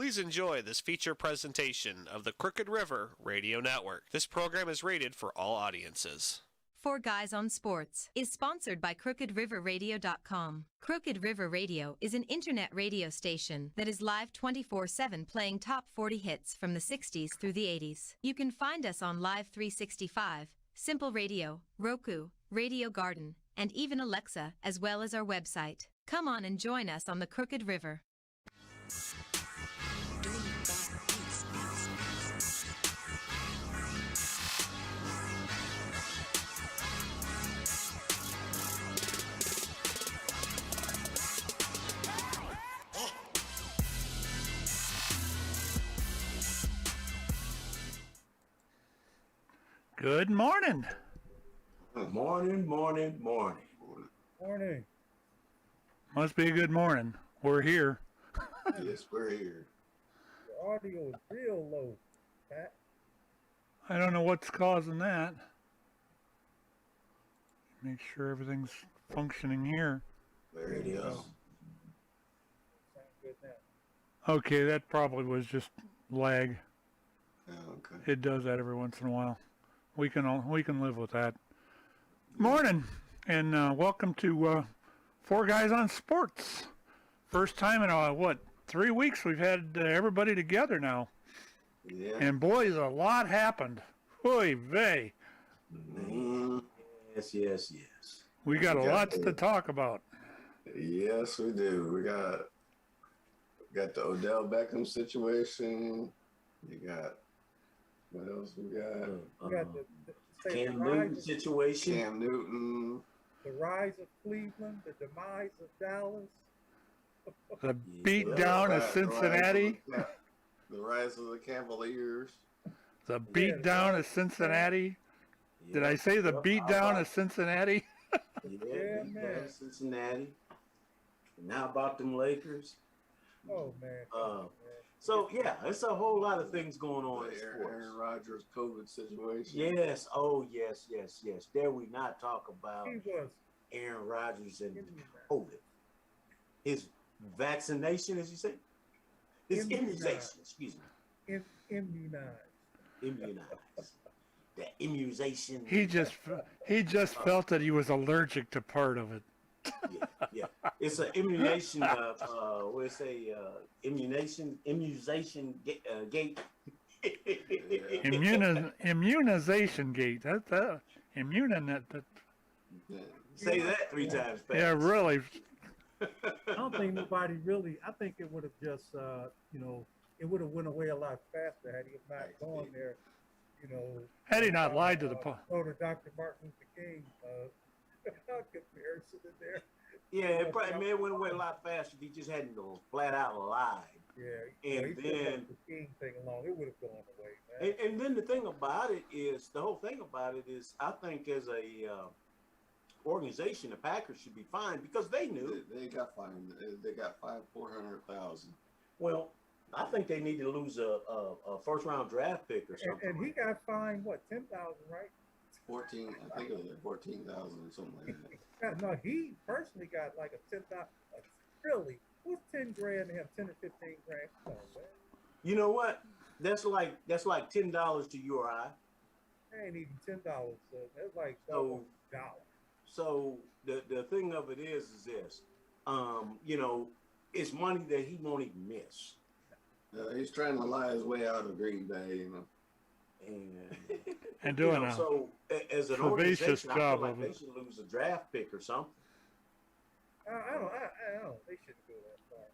Please enjoy this feature presentation of the Crooked River Radio Network. This program is rated for all audiences. Four Guys on Sports is sponsored by CrookedRiverRadio.com. Crooked River Radio is an internet radio station that is live 24/7 playing top 40 hits from the 60s through the 80s. You can find us on Live 365, Simple Radio, Roku, Radio Garden, and even Alexa, as well as our website. Come on and join us on the Crooked River. Good morning. Morning. Morning. Must be a good morning. We're here. Yes, we're here. Your audio is real low, Pat. I don't know what's causing that. Make sure everything's functioning here. There it is. Sounds good now. Okay, that probably was just lag. Okay. It does that every once in a while. We can live with that. Morning, and welcome to Four Guys on Sports. First time in 3 weeks we've had everybody together now. Yeah. And boys, a lot happened. Oy vey. Yes. We got a lot to talk about. Yes, we do. We got the Odell Beckham situation. You got what else we got? We got the Cam rise Newton of- situation. Cam Newton. The rise of Cleveland, the demise of Dallas. The beat down of Cincinnati. The rise of the Cavaliers. The beat down of Cincinnati. Yeah. Did I say the beat down of Cincinnati? Yeah, Yeah, beat man. down Cincinnati. And now about them Lakers. Oh man. So yeah, it's a whole lot of things going on in Aaron sports. Rodgers COVID situation. Yes. Oh yes. Dare we not talk about He was Aaron Rodgers and immunized. COVID? His vaccination, as you say, his immunization. Excuse me, Immunized. The immunization. He just felt that he was allergic to part of it. Yeah. It's an immunization. Immunization gate. Immunization gate. That's immuninet. Say that 3 times fast. Yeah, really. I don't think nobody really. I think it would have just, it would have went away a lot faster had he not gone there. Had he not lied to the go to Dr. Martin Luther King comparison in there. Yeah, it probably may have went away a lot faster if he just hadn't flat out lied. Yeah, And he took then the King thing along. It would have gone away, man. And then the whole thing about it is, I think as a organization, the Packers should be fined because they knew. They got fined. They got fined $400,000. Well, I think they need to lose a first round draft pick or something. And he got fined what, 10,000, right? 14. I think it was like 14,000 or something like that. No, he personally got like a 10,000. Really? What's 10 grand to him? 10 or 15 grand? Come on, man. You know what? That's like $10 to you or I. That ain't even $10. So that's like So- $12. So the thing of it is this, it's money that he won't even miss. He's trying to lie his way out of Green Bay, and doing a so as an vivacious organization, I feel job like of they it. should lose a draft pick or something. I don't. They shouldn't go that far.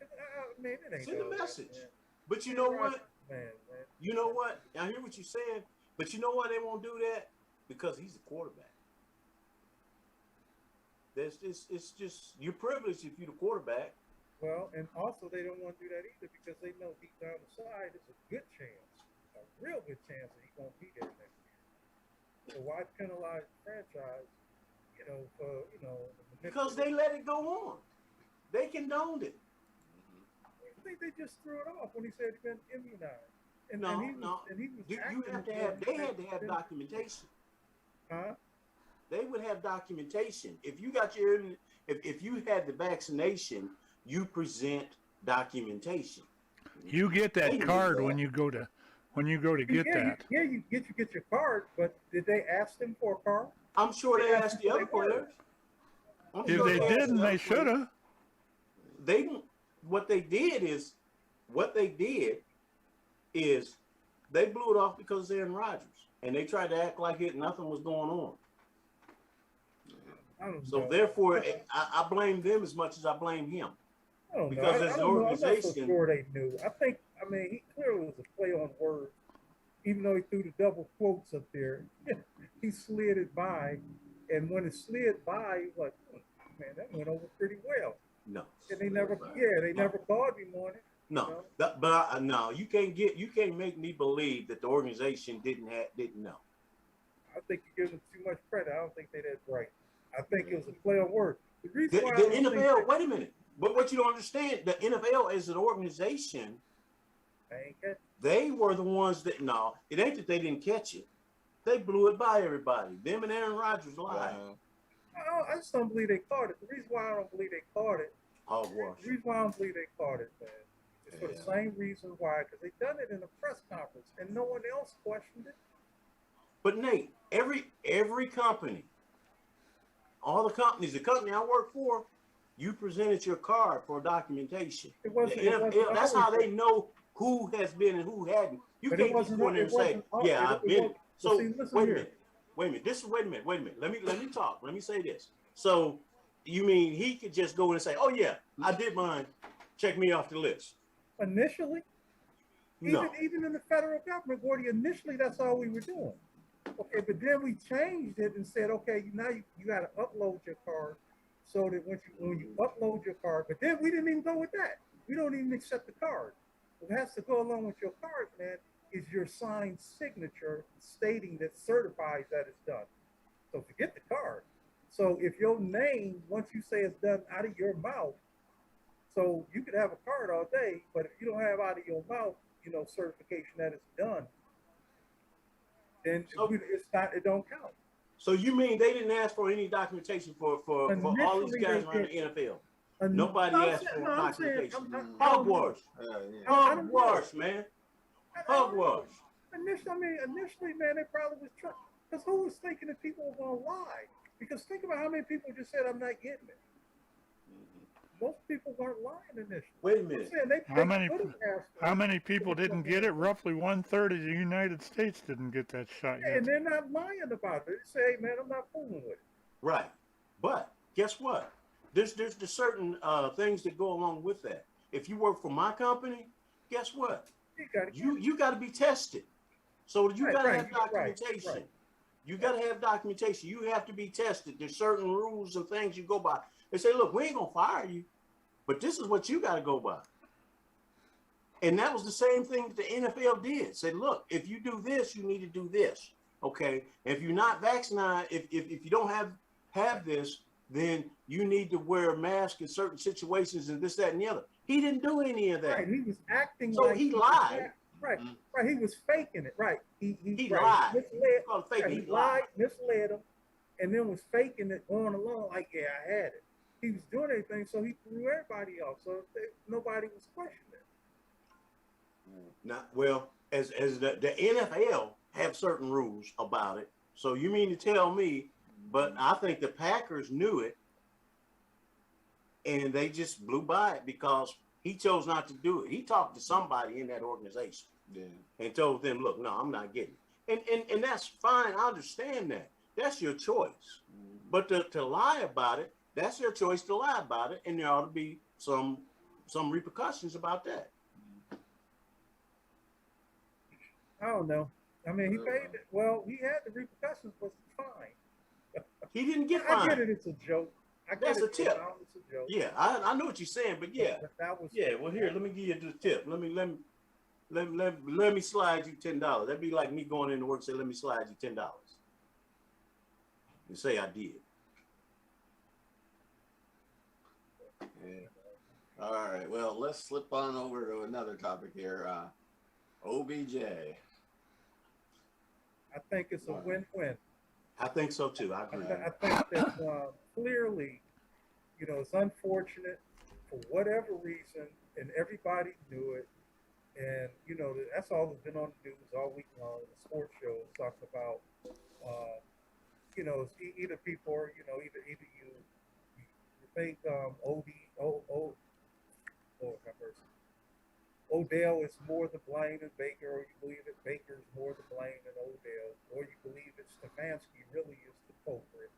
I mean, it ain't Send a no message. man. But you know what? Man. You know what? I hear what you're saying, but you know why they won't do that? Because he's the quarterback. It's just you're privileged if you're the quarterback. Well, and also they don't want to do that either because they know deep down the side it's a good chance, a real good chance that he won't be there next year. So why penalize the franchise, for, Because they let it go on. They condoned it. I think they just threw it off when he said he'd been immunized. And No. he was You acting have to as have. though They he had to have been- documentation. Huh? They would have documentation. If you got if you had the vaccination, you present documentation. You get that They knew card that. when you go to get that. You get your card, but did they ask them for a card? I'm sure they asked the other They were. players. I'm If sure they asked didn't, the other they should players. have. They what they did is they blew it off because of Aaron Rodgers, and they tried to act like nothing was going on. I don't So know. therefore, I blame them as much as I blame him. I don't because know. as I an don't know. I'm not so organization- sure they knew. I mean, he clearly was a play on words, even though he threw the double quotes up there. He slid it by, and when it slid by, he was like, man, that went over pretty well. No, And they never called him on it. no, no. You can't make me believe that the organization didn't know. I think you give them too much credit. I don't think they did right. I think it was a play on words. The The reason why I don't think NFL. Wait a minute. But what you don't understand, the NFL as an organization, I ain't catch it. they were the ones that it ain't that they didn't catch it. They blew it by everybody. Them and Aaron Rodgers lied. I just don't believe they caught it. The reason why I don't believe they caught it, Hogwash. the reason why I don't believe they caught it, man, is for the same reason why, because they done it in a press conference and no one else questioned it. But Nate, every company, all the companies, the company I work for, you presented your card for documentation. It wasn't. The It NFL, wasn't that's how always- they know who has been and who hadn't. You But it can't just wasn't- go in there and it say, wasn't all- "Yeah, it I've been." wasn't- So see, listen wait a here. minute. Wait a minute. Wait a minute. Let me talk. Let me say this. So you mean he could just go in and say, "Oh yeah, I did mine. Check me off the list." Initially, No. even in the federal government, Gordy, initially that's all we were doing. Okay, but then we changed it and said, okay, now you got to upload your card so that when you upload your card, but then we didn't even go with that. We don't even accept the card. What has to go along with your card, man, is your signed signature stating that certifies that it's done. So forget the card. So if your name, once you say it's done out of your mouth, so you could have a card all day, but if you don't have out of your mouth, certification that it's done, then it don't count. So you mean they didn't ask for any documentation for all these Initially, guys they around the did. NFL? And Nobody I'm asked saying- for no, I'm saying- documentation. I'm- Hogwash. I don't know. Hogwash, man. Hogwash. Initially, man, they probably was trying. Because who was thinking that people were going to lie? Because think about how many people just said, I'm not getting it. Most people weren't lying initially. Wait a I'm minute. saying How many people didn't get it? Roughly 1/3 of the United States didn't get that shot yet. And they're not lying about it. They say, hey, man, I'm not fooling with it. Right. But guess what? There's certain things that go along with that. If you work for my company, guess what? You got to be tested. So you got to have documentation. Right. You got to have documentation. You have to be tested. There's certain rules and things you go by. They say, look, we ain't going to fire you, but this is what you got to go by. And that was the same thing that the NFL did. Say, look, if you do this, you need to do this. Okay. If you're not vaccinated, if you don't have this, then you need to wear a mask in certain situations and this, that, and the other. He didn't do any of that. Right. He was acting So like he lied. Right. He was faking it. Right. He lied. Misled, Called fake. he lied, misled him, and then was faking it going along like, yeah, I had it. He was doing everything, so he threw everybody off. So nobody was questioning it. Not well, as the NFL have certain rules about it. So you mean to tell me? But I think the Packers knew it, and they just blew by it because he chose not to do it. He talked to somebody in that organization and told them, "Look, no, I'm not getting it." And that's fine. I understand that. That's your choice. But to lie about it, that's your choice to lie about it, and there ought to be some repercussions about that. I don't know. I mean, he paid it. Well, he had the repercussions, but it's fine. He didn't get I fined. get it. It's a joke. I get That's it. a tip. It's a joke. Yeah, I know what you're saying, but yeah. But that was, Yeah, well, here, let me give you the tip. Let me slide you $10. That'd be like me going into work and say, let me slide you $10. And say I did. Yeah. All right. Well, let's slip on over to another topic here. OBJ. I think it's a win-win. I think so too. I agree. I think that clearly, it's unfortunate for whatever reason, and everybody knew it. And that's all that's been on the news all week long. The sports shows talking about, uh, it's either people are, either you think Lord have mercy. Odell is more to blame than Baker, or you believe that Baker is more to blame than Odell, or you believe that Stefanski really is the culprit.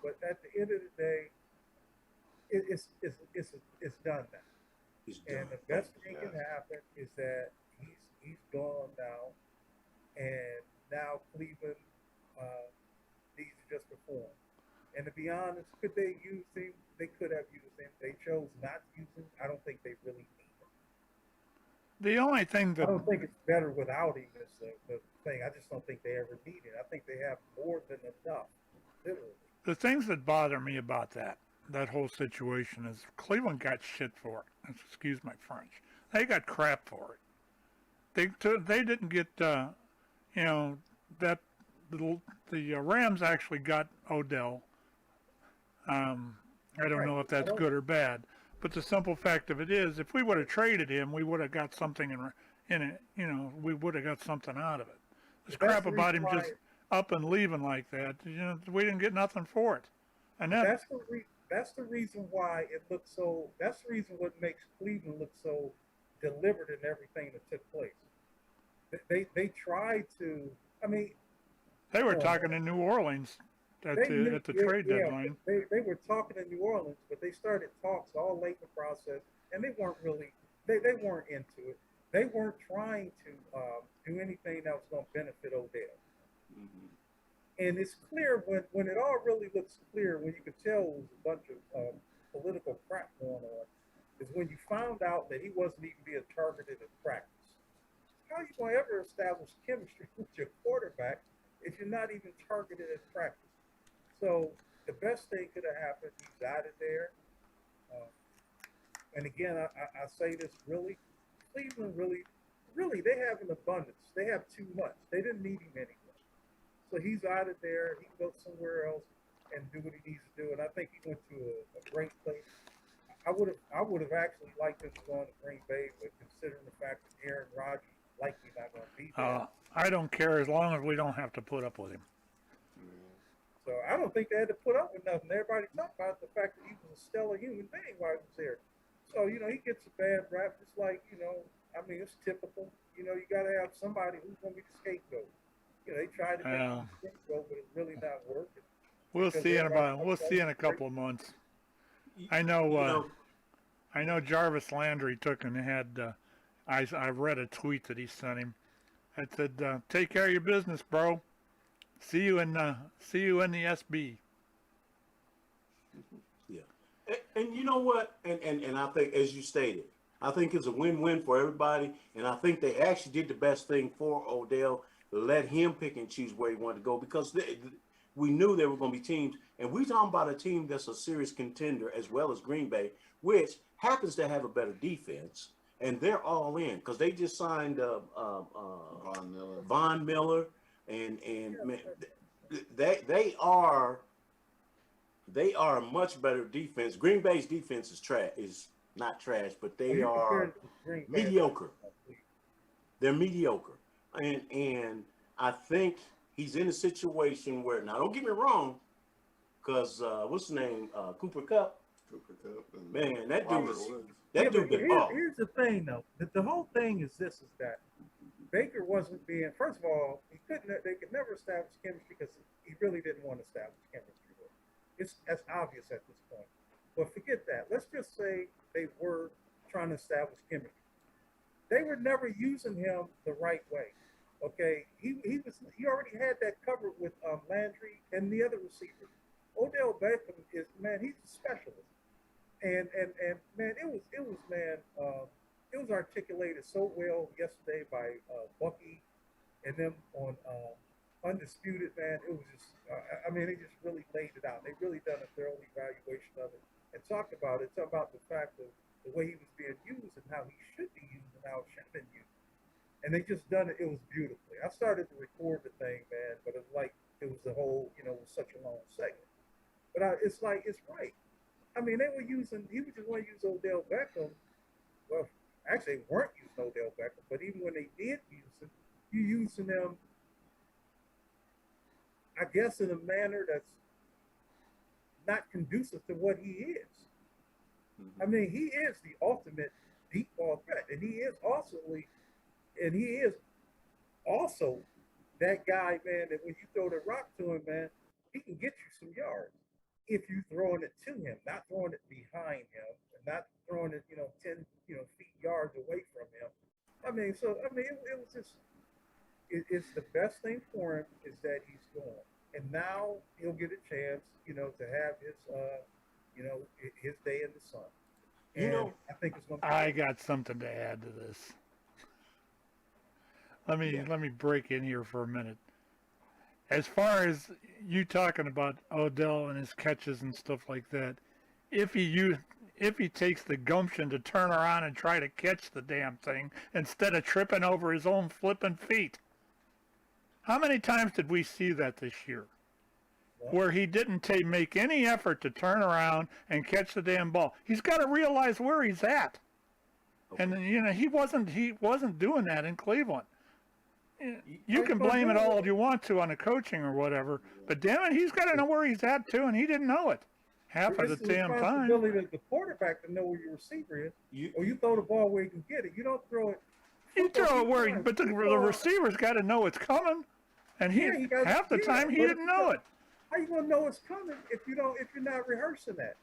But at the end of the day, it's done now. And the best thing can happen is that he's gone now, and now Cleveland needs to just perform. And to be honest, could they use him? They could have used him. They chose not to use him. I don't think they really need him. The only thing I that don't think it's better without him. Is the thing. I just don't think they ever need it. I think they have more than enough, literally. the things that bother me about that whole situation is Cleveland got shit for it. Excuse my French. They got crap for it. They didn't get that the Rams actually got Odell. I don't know if that's good or bad, but the simple fact of it is, if we would have traded him, we would have got something in it. We would have got something out of it. This crap about him just up and leaving like that, we didn't get nothing for it. And that's the reason why it looks so. That's the reason what makes Cleveland look so deliberate in everything that took place. They tried to. I mean, they were talking in New Orleans at the trade deadline. They were talking in New Orleans, but they started talks all late in the process, and they weren't really. They weren't into it. They weren't trying to do anything that was going to benefit Odell. Mm-hmm. And it's clear when it all really looks clear, when you could tell it was a bunch of political crap going on, is when you found out that he wasn't even being targeted in practice. How are you going to ever establish chemistry with your quarterback if you're not even targeted in practice? So the best thing could have happened, he's out of there. And again, I say this really, Cleveland really, they have an abundance. They have too much. They didn't need him anymore. So he's out of there. He can go somewhere else and do what he needs to do. And I think he went to a great place. I would have actually liked him to go on to Green Bay, but considering the fact that Aaron Rodgers likely not going to be there. I don't care as long as we don't have to put up with him. So I don't think they had to put up with nothing. Everybody talked about the fact that he was a stellar human being while he was there. So, he gets a bad rap. It's like, I mean, it's typical. You got to have somebody who's going to be the scapegoat. They tried to make him scapegoat, but it's really not working. We'll see in a couple of months. I know Jarvis Landry took and had. I read a tweet that he sent him. It said, "Take care of your business, bro. See you in the SB." Yeah, and you know what? And I think, as you stated, I think it's a win-win for everybody. And I think they actually did the best thing for Odell. Let him pick and choose where he wanted to go, because we knew there were going to be teams, and we're talking about a team that's a serious contender as well as Green Bay, which happens to have a better defense, and they're all in because they just signed Von Miller, and man, they are a much better defense. Green Bay's defense is not trash, but they are mediocre. They're mediocre. And I think he's in a situation where, now don't get me wrong, because what's his name? Cooper Kupp. Man, that dude been off. Here's the thing, though. The whole thing is that Baker wasn't being. First of all, they could never establish chemistry because he really didn't want to establish chemistry. That's obvious at this point. But forget that. Let's just say they were trying to establish chemistry. They were never using him the right way. Okay, he already had that covered with Landry and the other receivers. Odell Beckham he's a specialist, and man, it was articulated so well yesterday by Bucky and them on Undisputed. Man, it was just they just really laid it out. They really done a thorough evaluation of it and talked about it. Talked about the fact of the way he was being used and how he should be used and how it should have been used. And they just done it. It was beautifully. I started to record the thing, man, but it's like it was the whole, it was such a long segment. But it's right. He was just going to use Odell Beckham. Well, actually, they weren't using Odell linebacker. But even when they did use him, you using them, I guess, in a manner that's not conducive to what he is. I mean, he is the ultimate deep ball threat, and he is also that guy, man, that when you throw the rock to him, man, he can get you some yards if you throwing it to him, not throwing it behind him, and not throwing it, 10, feet yards away from him. I mean, it was just, it's the best thing for him is that he's gone, and now he'll get a chance, to have his day in the sun. And I think it's going to. I got something to add to this. Let me break in here for a minute. As far as you talking about Odell and his catches and stuff like that, if he takes the gumption to turn around and try to catch the damn thing instead of tripping over his own flipping feet. How many times did we see that this year? Where he didn't make any effort to turn around and catch the damn ball. He's got to realize where he's at. Okay. And he wasn't doing that in Cleveland. You can blame it all you want to on the coaching or whatever, but damn it, he's got to know where he's at too, and he didn't know it half of the damn time. It's the responsibility of the quarterback to know where your receiver is, or you throw the ball where he can get it. You don't throw it. You throw it where, but the receiver's got to know it's coming, and half the time he didn't know it. How you gonna know it's coming if you're not rehearsing that?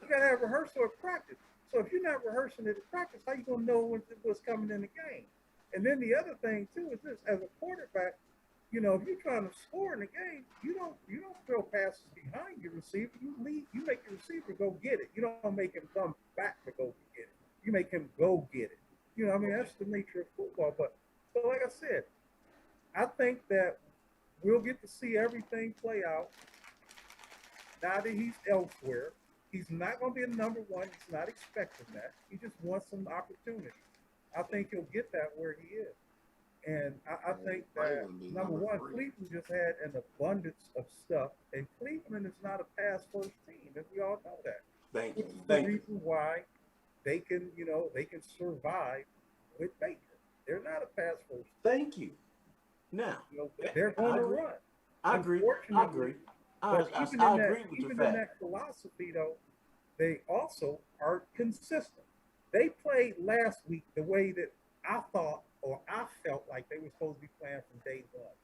You gotta have rehearsal at practice. So if you're not rehearsing it at practice, how you gonna know what's coming in the game? And then the other thing too is this: as a quarterback, if you're trying to score in the game, you don't throw passes behind your receiver. You make your receiver go get it. You don't make him come back to go get it. You make him go get it. That's the nature of football. But like I said, I think that we'll get to see everything play out now that he's elsewhere. He's not going to be a number one. He's not expecting that. He just wants some opportunity. I think he'll get that where he is. And I think that, number one, Cleveland just had an abundance of stuff. And Cleveland is not a pass-first team, and we all know that. Thank you. Which is the reason why they can survive with Baker. They're not a pass-first team. Thank you. Now, they're going to run. I agree. I agree with your in fact. that philosophy, though, they also are consistent. They played last week the way that I thought or I felt like they were supposed to be playing from day one,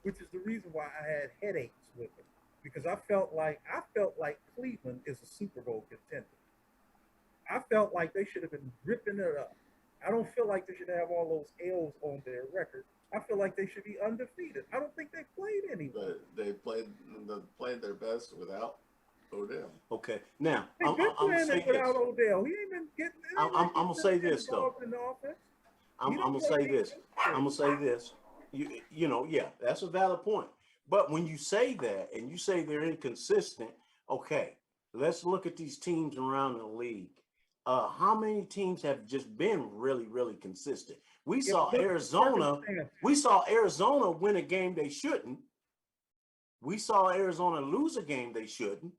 which is the reason why I had headaches with them, because I felt like Cleveland is a Super Bowl contender. I felt like they should have been ripping it up. I don't feel like they should have all those L's on their record. I feel like they should be undefeated. I don't think they played anyway. But they played their best without Odell. Okay, now I'm gonna say without Odell. He ain't been getting. I'm gonna say this though. I'm gonna say this. I'm gonna say this. That's a valid point. But when you say that and you say they're inconsistent, okay, let's look at these teams around the league. How many teams have just been really, really consistent? We saw Arizona win a game they shouldn't. We saw Arizona lose a game they shouldn't.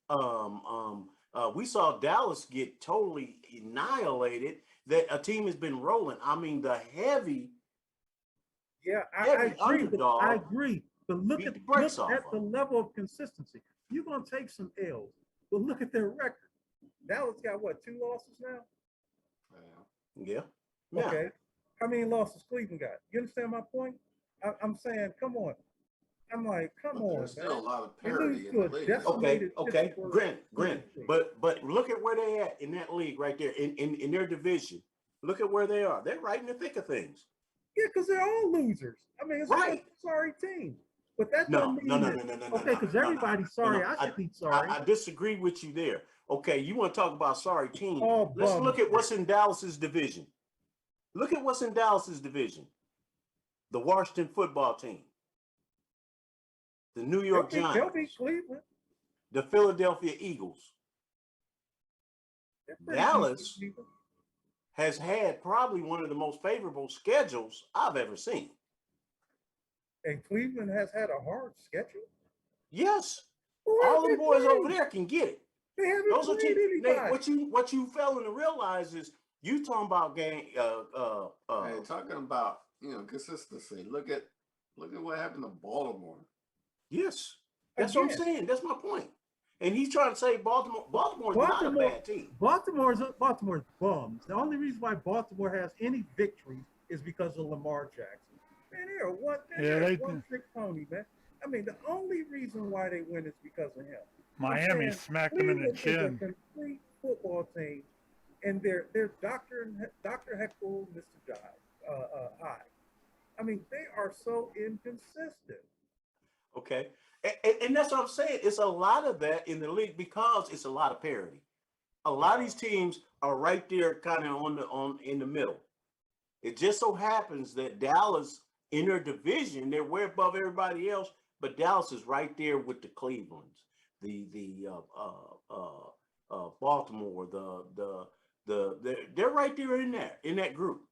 We saw Dallas get totally annihilated. That a team has been rolling. I mean, the heavy. Yeah, I agree. Underdog. I agree. But look at the level of consistency. You're gonna take some L's, but look at their record. Dallas got what, 2 losses now? Yeah. Okay. How many losses Cleveland got? You understand my point? I'm saying, come on. I'm like, come on. There's still a lot of They parity lose in the to a league. decimated Okay. Pittsburgh Grin. But look at where they at in that league right there in their division. Look at where they are. They're right in the thick of things. Yeah, because they're all losers. I mean, it's right. a sorry team. But that No. doesn't mean okay, because everybody's sorry. I should be sorry. I disagree with you there. Okay, you want to talk about sorry team. Oh, let's look at what's in Dallas's division. Look at what's in Dallas's division. The Washington football team. The New York Giants. They'll beat Cleveland. The Philadelphia Eagles. Dallas has had probably one of the most favorable schedules I've ever seen. And Cleveland has had a hard schedule? Yes. All the boys over there can get it. They haven't played anybody. What you failing to realize is You talking about game? Hey, talking about consistency. Look at what happened to Baltimore. Yes, that's what I'm saying. That's my point. And he's trying to say Baltimore. Baltimore's not a bad team. Baltimore's bums. The only reason why Baltimore has any victories is because of Lamar Jackson. Man, they're a one-trick pony, man. I mean, the only reason why they win is because of him. Miami smacked them in the chin. It's a complete football team, and they're Dr. Heckle, Mr. Jive, High. I mean, they are so inconsistent. Okay. And that's what I'm saying. It's a lot of that in the league because it's a lot of parity. A lot of these teams are right there kind of in the middle. It just so happens that Dallas in their division, they're way above everybody else, but Dallas is right there with the Clevelands, the Baltimore, they're right there in that group.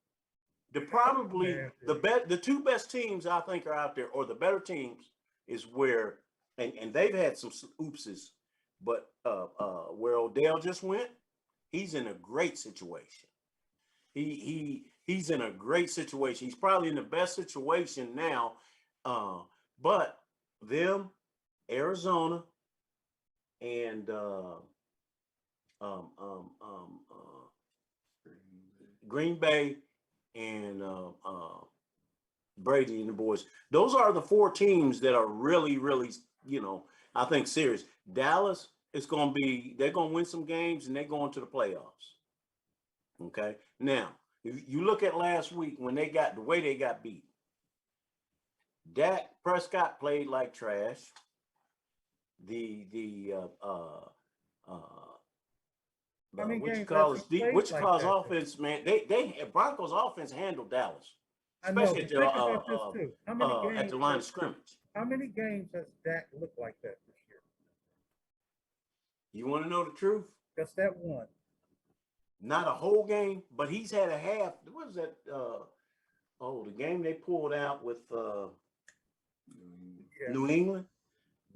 The two best teams I think are out there, or the better teams, is where, and they've had some oopses, but where Odell just went, he's in a great situation. He's in a great situation. He's probably in the best situation now. But them, Arizona, and Green Bay, and Brady and the boys. Those are the four teams that are really, really, I think serious. Dallas is going to be, they're going to win some games and they're going to the playoffs. Okay. Now, if you look at last week when they got the way they got beat, Dak Prescott played like trash. Offense, man. They Broncos offense handled Dallas, especially at the line of scrimmage. How many games has Dak looked like that this year? You want to know the truth? Just that one. Not a whole game, but he's had a half. What was that? The game they pulled out with New England.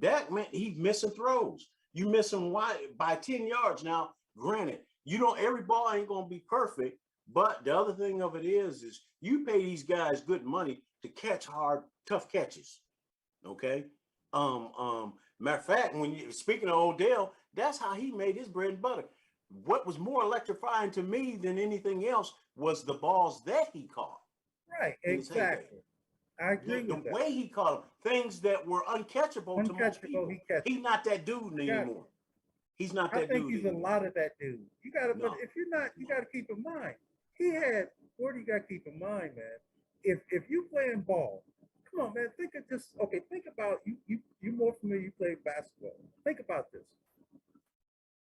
Dak, man, he's missing throws. You miss him by 10 yards. Now, granted, every ball ain't gonna be perfect, but the other thing of it is you pay these guys good money to catch hard, tough catches. Okay. Matter of fact, speaking of Odell, that's how he made his bread and butter. What was more electrifying to me than anything else was the balls that he caught. Right, exactly. I agree with that. The way he caught them, things that were uncatchable to most people. He's not that dude anymore. He's not that dude. I think he's a lot of that dude. But if you're not, you got to keep in mind. What do you got to keep in mind, man? If you playing ball, come on, man. Think about you're more familiar. You play basketball. Think about this.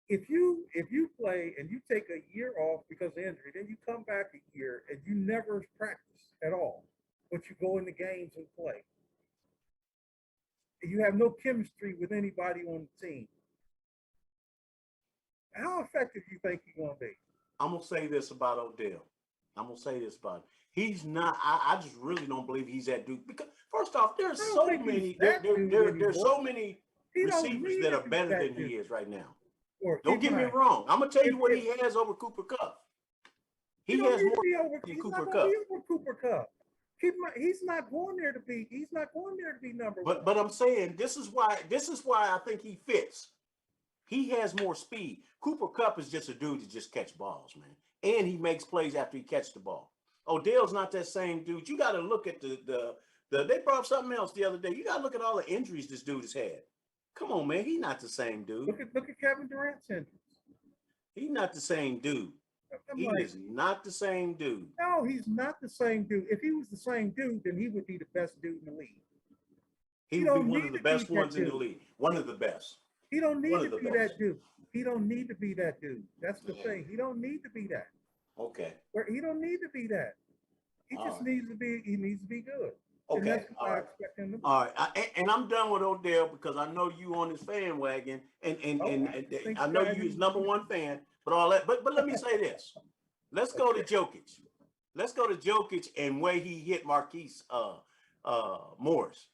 If you play and you take a year off because of injury, then you come back a year and you never practice at all, but you go in the games and play. You have no chemistry with anybody on the team. How effective do you think you're going to be? I'm going to say this about Odell. He's not, I just really don't believe he's that dude. Because first off, there's so many receivers that are better than he is right now. Don't get me wrong. I'm going to tell you what he has over Cooper Kupp. He has more than Cooper Kupp. He's not going there to be number one. But I'm saying this is why I think he fits. He has more speed. Cooper Kupp is just a dude to just catch balls, man. And he makes plays after he catches the ball. Odell's not that same dude. You got to look at they brought up something else the other day. You got to look at all the injuries this dude has had. Come on, man. He's not the same dude. Look at Kevin Durant's injuries. He's not the same dude. He is not the same dude. No, he's not the same dude. If he was the same dude, then he would be the best dude in the league. He would be one of the best ones in the league. One of the best. He don't need to be that dude. He don't need to be that dude. That's the thing. He don't need to be that. Okay. He don't need to be that. He just needs to be. He needs to be good. Okay. All right. All right. And I'm done with Odell because I know you on his fan wagon, and I know you his number one fan. But all that. But let me say this. Let's go to Jokic. Let's go to Jokic and way he hit Marquise Morris.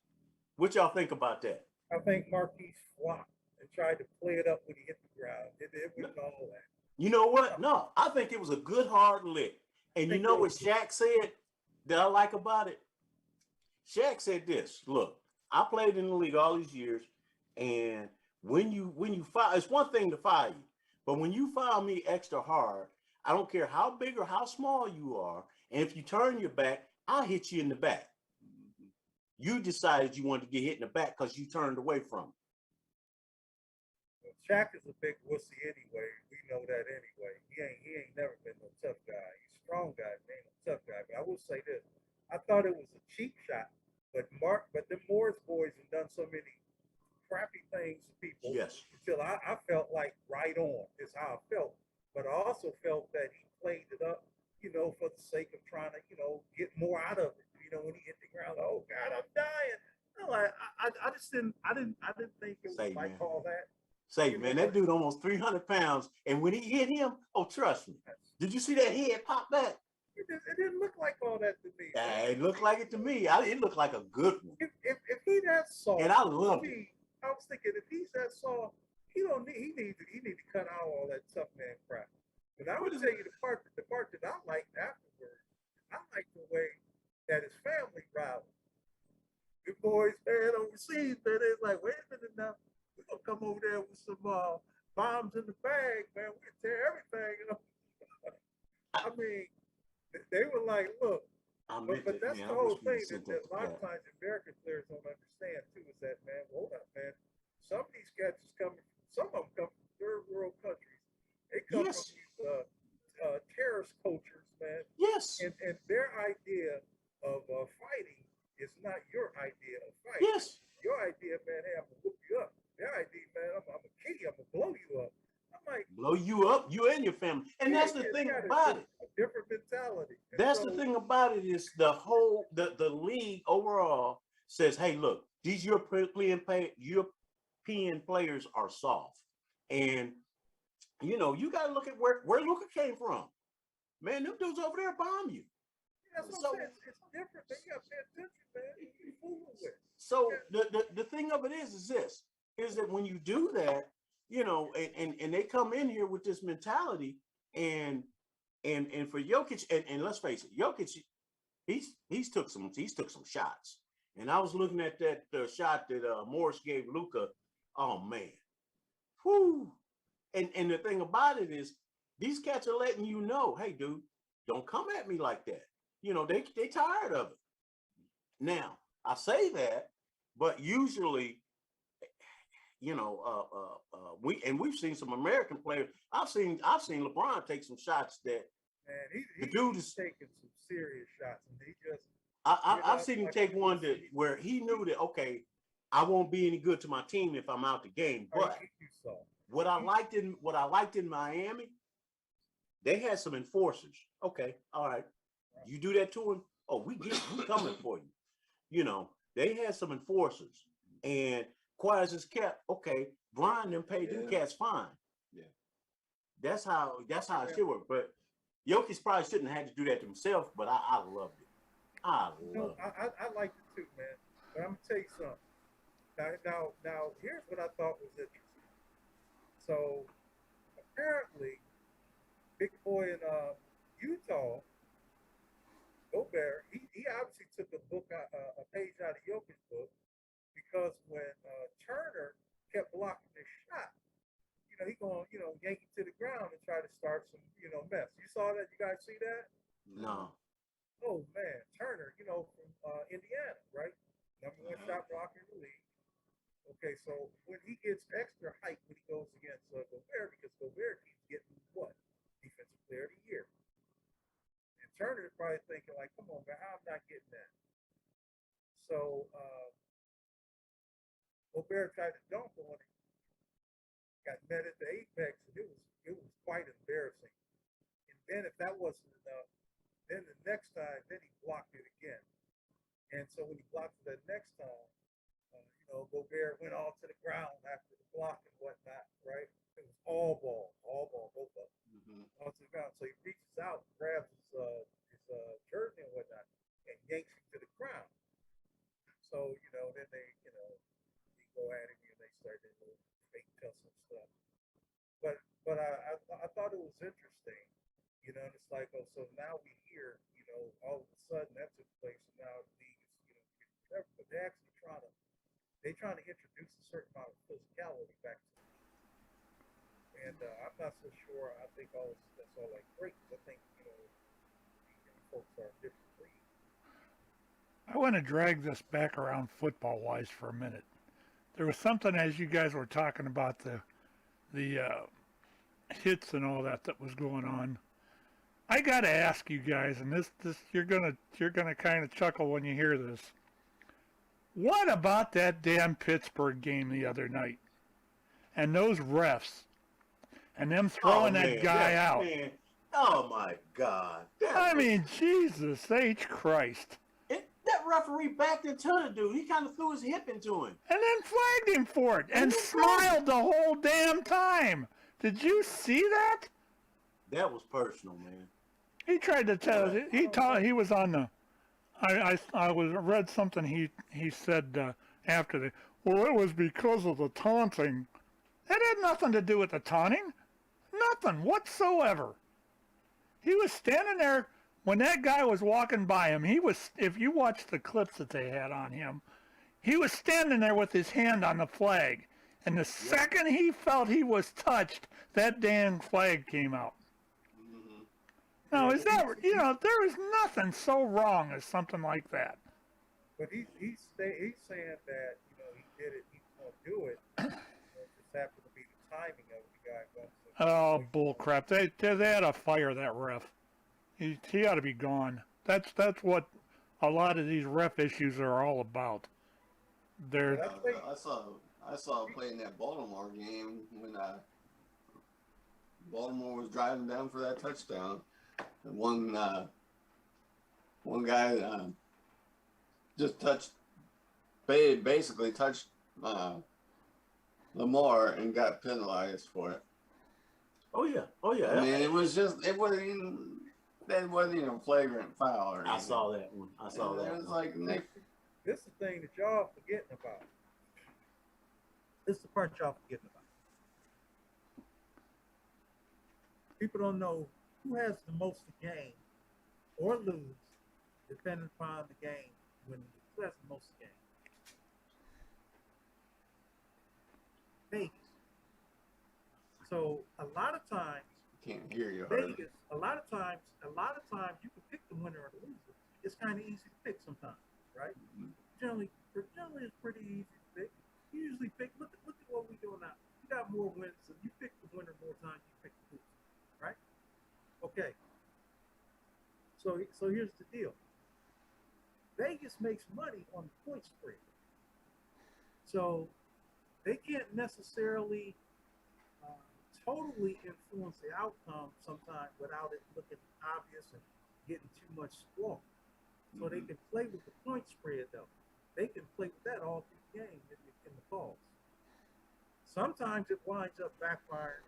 What y'all think about that? I think Marquise flopped and tried to play it up when he hit the ground. It wasn't all that. You know what? No, I think it was a good hard lick. And you know what Shaq said that I like about it? Shaq said this, look, I played in the league all these years, and when you fire, it's one thing to fire you, but when you fire me extra hard, I don't care how big or how small you are, and if you turn your back, I'll hit you in the back. You decided you wanted to get hit in the back because you turned away from it. Shaq is a big wussy anyway. We know that anyway. He ain't never been no tough guy. He's a strong guy, but ain't no tough guy. But I will say this: I thought it was a cheap shot, but the Morris boys have done so many crappy things to people. Yes. Until I felt like right on is how I felt. But I also felt that he played it up, for the sake of trying to, get more out of it. When he hit the ground, oh God, I'm dying. I just didn't think it was like all that. Say, man, that dude almost 300 pounds. And when he hit him, oh, trust me. Did you see that head pop back? It didn't look like all that to me. Yeah, it looked like it to me. It looked like a good one. If he that soft, and I loved it. I was thinking if he's that soft, he need to cut out all that tough man crap. But I would tell you the part that I liked afterwards. I liked the way that his family rallied. The boys, man, overseas, man, they're like, wait a minute now. We're going to come over there with some bombs in the bag, man. We're going to tear everything. I mean, they were like, look. But that's the whole thing that a lot of times American players don't understand, too, is that, man, hold up, man. Some of these cats some of them come from third world countries. They come from these terrorist cultures, man. Yes. And their idea of fighting is not your idea of fighting. Yes. Your idea, man, hey, I'm going to whoop you up. Their idea, man, I'm going to kill you. I'm going to blow you up. I'm like, blow you up, you and your family. And that's the thing about it. A different mentality. That's the thing about it is the whole, the league overall says, hey, look, these European players are soft. And, you got to look at where Luka came from. Man, them dudes over there bomb you. That's what I'm saying. It's different. They got to pay attention, man. You fooling with. So the thing of it is this, is that when you do that, and they come in here with this mentality and for Jokic, and let's face it, Jokic, he's took some shots. And I was looking at that shot that Morris gave Luka. Oh man. Whoo. And the thing about it is these cats are letting you know, hey dude, don't come at me like that. They tired of it. Now, I say that, but usually we've seen some American players. I've seen LeBron take some shots that the dude is taking some serious shots, and he just. I've seen him take one where he knew that okay, I won't be any good to my team if I'm out the game. But what I liked in Miami, they had some enforcers. Okay, all right, you do that to him. Oh, we coming for you. They had some enforcers, and quiet as it's kept. Okay, Brian them paid them cats fine. Yeah, that's how it should work. But Jokic probably shouldn't have had to do that to himself. But I loved it. I liked it too, man. But I'm gonna tell you something. Now, here's what I thought was interesting. So apparently, big boy in Utah, Gobert, he obviously took a page out of Jokic's book. Because when Turner kept blocking this shot, he going, yank it to the ground and try to start some, mess. You saw that? You guys see that? No. Oh man, Turner, from Indiana, right? Number one shot blocker in the league. Okay, so when he gets extra height when he goes against Gobert, because Gobert keeps getting what? Defensive Player of the Year. And Turner is probably thinking like, come on, man, how am I not getting that? So Gobert tried to dunk on it, got met at the apex, and it was quite embarrassing. And then if that wasn't enough, then the next time, then he blocked it again. And so when he blocked it that next time, Gobert went all to the ground after the block and whatnot, right? It was all ball, both of them, all to the ground. So he reaches out, grabs his jersey and whatnot, and yanks him to the ground. So, then they go at him and they start to fake tussle stuff. But I thought it was so now we hear, all of a sudden that took place, and now the league is, whatever. But they're actually trying to introduce a certain amount of physicality back to the league. And I'm not so sure. I think that's all like great, because I think these folks are a different breed. I want to drag this back around football-wise for a minute. There was something, as you guys were talking about the hits and all that was going on. I got to ask you guys, and this you're gonna kind of chuckle when you hear this. What about that damn Pittsburgh game the other night, and those refs, and them throwing that guy out? Man. Oh my God! I mean, Jesus H. Christ! That referee backed into the dude. He kind of threw his hip into him, And then flagged him for it, and smiled the whole damn time. Did you see that? That was personal, man. He tried to tell. He was on the. I read something he said after the. Well, it was because of the taunting. It had nothing to do with the taunting. Nothing whatsoever. He was standing there when that guy was walking by him. He was. If you watch the clips that they had on him, he was standing there with his hand on the flag. And the second he felt he was touched, that damn flag came out. Now, is that, there is nothing so wrong as something like that. But he's saying that, he did it, he's going to do it. It just happened to be the timing of the guy going to. Oh, bull crap. They had to fire that ref. He ought to be gone. That's what a lot of these ref issues are all about. I saw play in that Baltimore game when Baltimore was driving down for that touchdown. And one guy just basically touched Lamar and got penalized for it. Oh yeah. I mean, it wasn't even a flagrant foul or anything. I saw that one. It was like Nick. This is the thing that y'all forgetting about. This is the part y'all forgetting about. People don't know who has the most to gain or lose, depending upon the game. Who has the most to gain? Vegas. So a lot of times, Can't hear you. Vegas. A lot of times, you can pick the winner or the loser. It's kind of easy to pick sometimes, right? Mm-hmm. Generally, it's pretty easy to pick. You usually pick. Look at what we're doing now. You got more wins, so you pick the winner more times. You pick the loser, right? Okay. So here's the deal. Vegas makes money on the point spread. So they can't necessarily totally influence the outcome sometimes without it looking obvious and getting too much squawk. So they can play with the point spread though. They can play with that all through the game in the calls. Sometimes it winds up backfiring,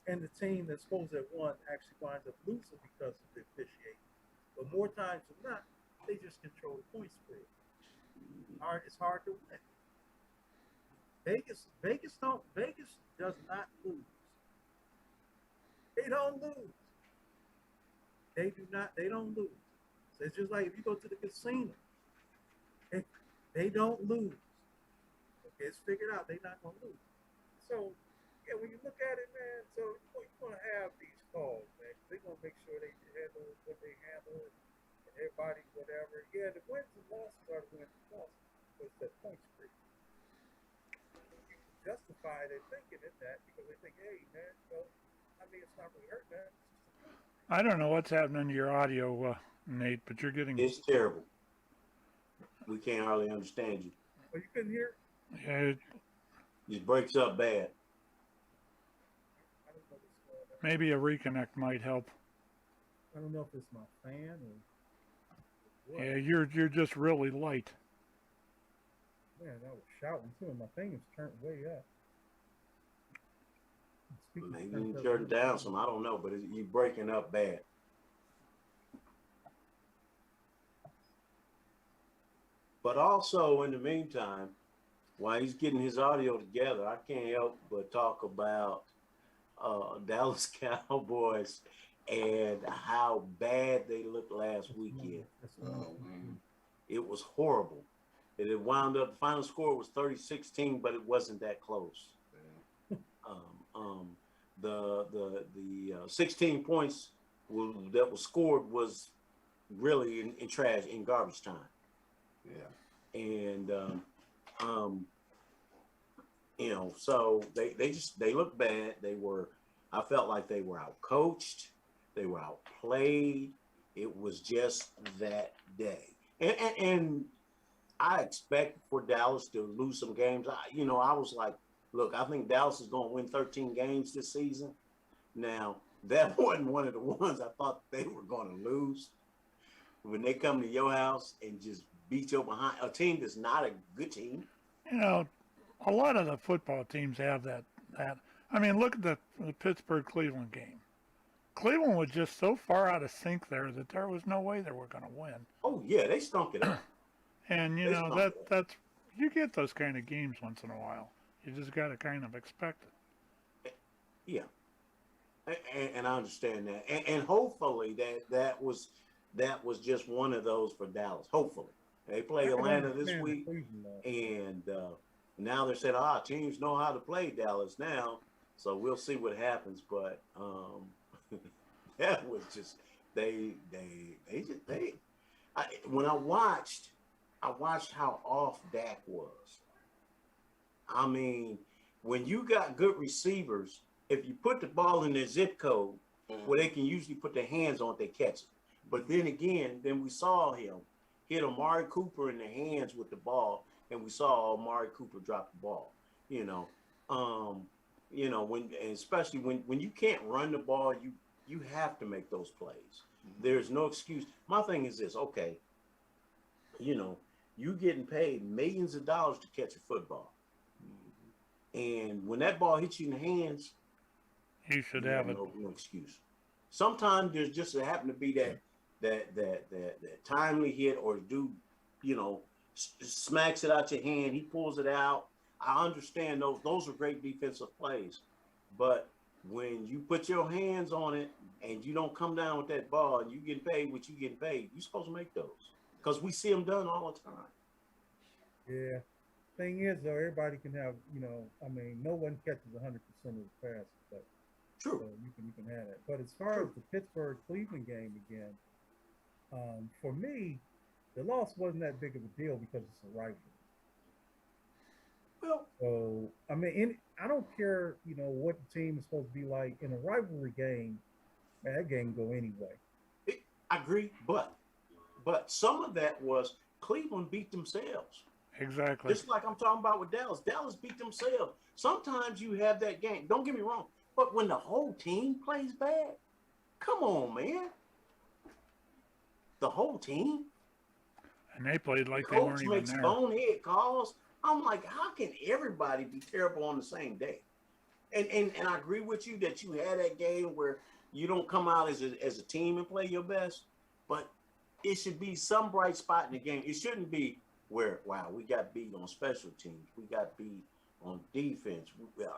and the team that's supposed to have won actually winds up losing because of the officiating. But more times than not, they just control the point spread. It's hard to win. Vegas does not lose. They don't lose. They don't lose. So it's just like if you go to the casino, they don't lose. Okay, it's figured out they're not gonna lose. So yeah, when you look at it, man, so you want to have these calls, man. They're gonna make sure they handle what they handle, and everybody, whatever. Yeah, the wins and losses are the wins and losses, but it's that point spread. You can justify their thinking in that because they think, hey, man, it's not really hurt, man. I don't know what's happening to your audio, Nate, but you're getting. It's terrible. We can't hardly understand you. Well, you couldn't hear? Yeah, It breaks up bad. I don't know what's going on. maybe a reconnect might help. I don't know if it's my fan or what. Yeah, you're just really light. Man, I was shouting too, and my thing is turned way up. Maybe you turn it down some. I don't know, but you breaking up bad. But also, in the meantime, while he's getting his audio together, I can't help but talk about Dallas Cowboys and how bad they looked last weekend. Oh, man. It was horrible. It wound up, the final score was 30-16, but it wasn't that close. Yeah. The 16 points that was scored was really in trash, in garbage time. Yeah. And so they looked bad. I felt like they were out coached, they were outplayed. It was just that day. And I expect for Dallas to lose some games. I was like, look, I think Dallas is going to win 13 games this season. Now, that wasn't one of the ones I thought they were going to lose. When they come to your house and just beat you behind a team that's not a good team. A lot of the football teams have that. I mean, look at the Pittsburgh-Cleveland game. Cleveland was just so far out of sync there that there was no way they were going to win. Oh yeah, they stunk it up. And that's you get those kind of games once in a while. You just got to kind of expect it. Yeah, and I understand that, and hopefully that was just one of those for Dallas. Hopefully they play Atlanta this week, and now they're saying, teams know how to play Dallas now, so we'll see what happens. But that was just when I watched how off Dak was. I mean, when you got good receivers, if you put the ball in their zip code, where they can usually put their hands on it, they catch it. But then again, we saw him hit Amari Cooper in the hands with the ball, and we saw Amari Cooper drop the ball. Especially when you can't run the ball, you have to make those plays. Mm-hmm. There's no excuse. My thing is this, okay, you getting paid millions of dollars to catch a football. Mm-hmm. And when that ball hits you in the hands, you should have it. No excuse. Sometimes there's just happen to be that timely hit, or dude, smacks it out your hand. He pulls it out. I understand those are great defensive plays, but when you put your hands on it and you don't come down with that ball and you get paid what you get paid, you're supposed to make those, because we see them done all the time. Yeah. Thing is, though, everybody can have, no one catches 100% of the passes, but true. So you can have that. But as far as the Pittsburgh-Cleveland game again, for me, the loss wasn't that big of a deal because it's a rivalry. Well, so I mean, I don't care, what the team is supposed to be like in a rivalry game. Man, that game go anyway. I agree, but some of that was Cleveland beat themselves. Exactly. Just like I'm talking about with Dallas. Dallas beat themselves. Sometimes you have that game. Don't get me wrong, but when the whole team plays bad, come on, man. The whole team. And they played like the they weren't even makes there. Bonehead calls. I'm like, how can everybody be terrible on the same day? And I agree with you that you had that game where you don't come out as a team and play your best, but it should be some bright spot in the game. It shouldn't be where, wow, we got beat on special teams. We got beat on defense.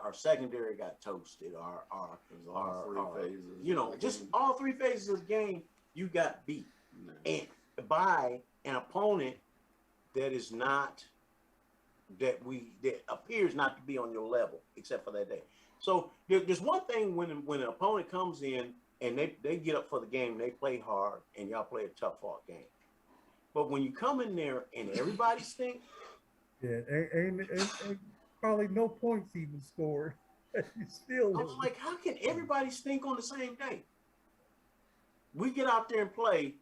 Our secondary got toasted. Our phases. Just all three phases of the game, you got beat. And by an opponent that is not, that appears not to be on your level, except for that day. So there's one thing when an opponent comes in and they get up for the game, they play hard, and y'all play a tough fought game. But when you come in there and everybody stinks, yeah, and probably no points even scored. You still. I was like, how can everybody stink on the same day? We get out there and play,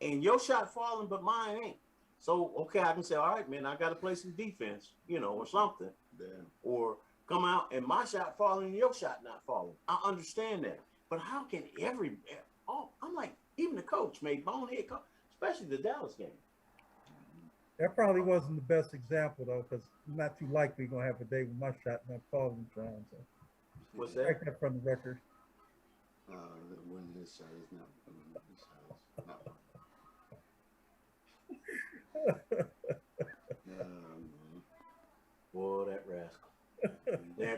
and your shot falling, but mine ain't. So, okay, I can say, all right, man, I got to play some defense, or something. Yeah. Or come out and my shot falling and your shot not falling. I understand that. But how can I'm like, even the coach made bonehead calls, especially the Dallas game. That probably wasn't the best example, though, because not too likely going to have a day with my shot not falling, John. So. What's that? Take that from the record. When this shot is not this shot is not. Boy, that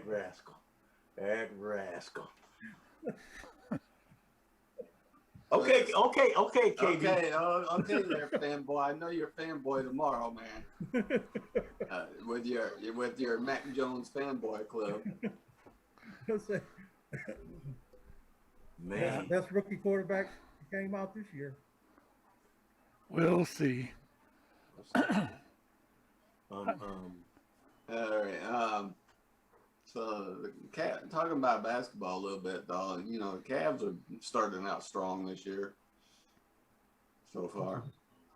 rascal. That rascal. Okay, KB. Okay, okay, there, fanboy. I know you're a fanboy tomorrow, man. With your Mac Jones fanboy club. Man, Best rookie quarterback came out this year. We'll see. All right. So talking about basketball a little bit, though. You know, the Cavs are starting out strong this year. So far,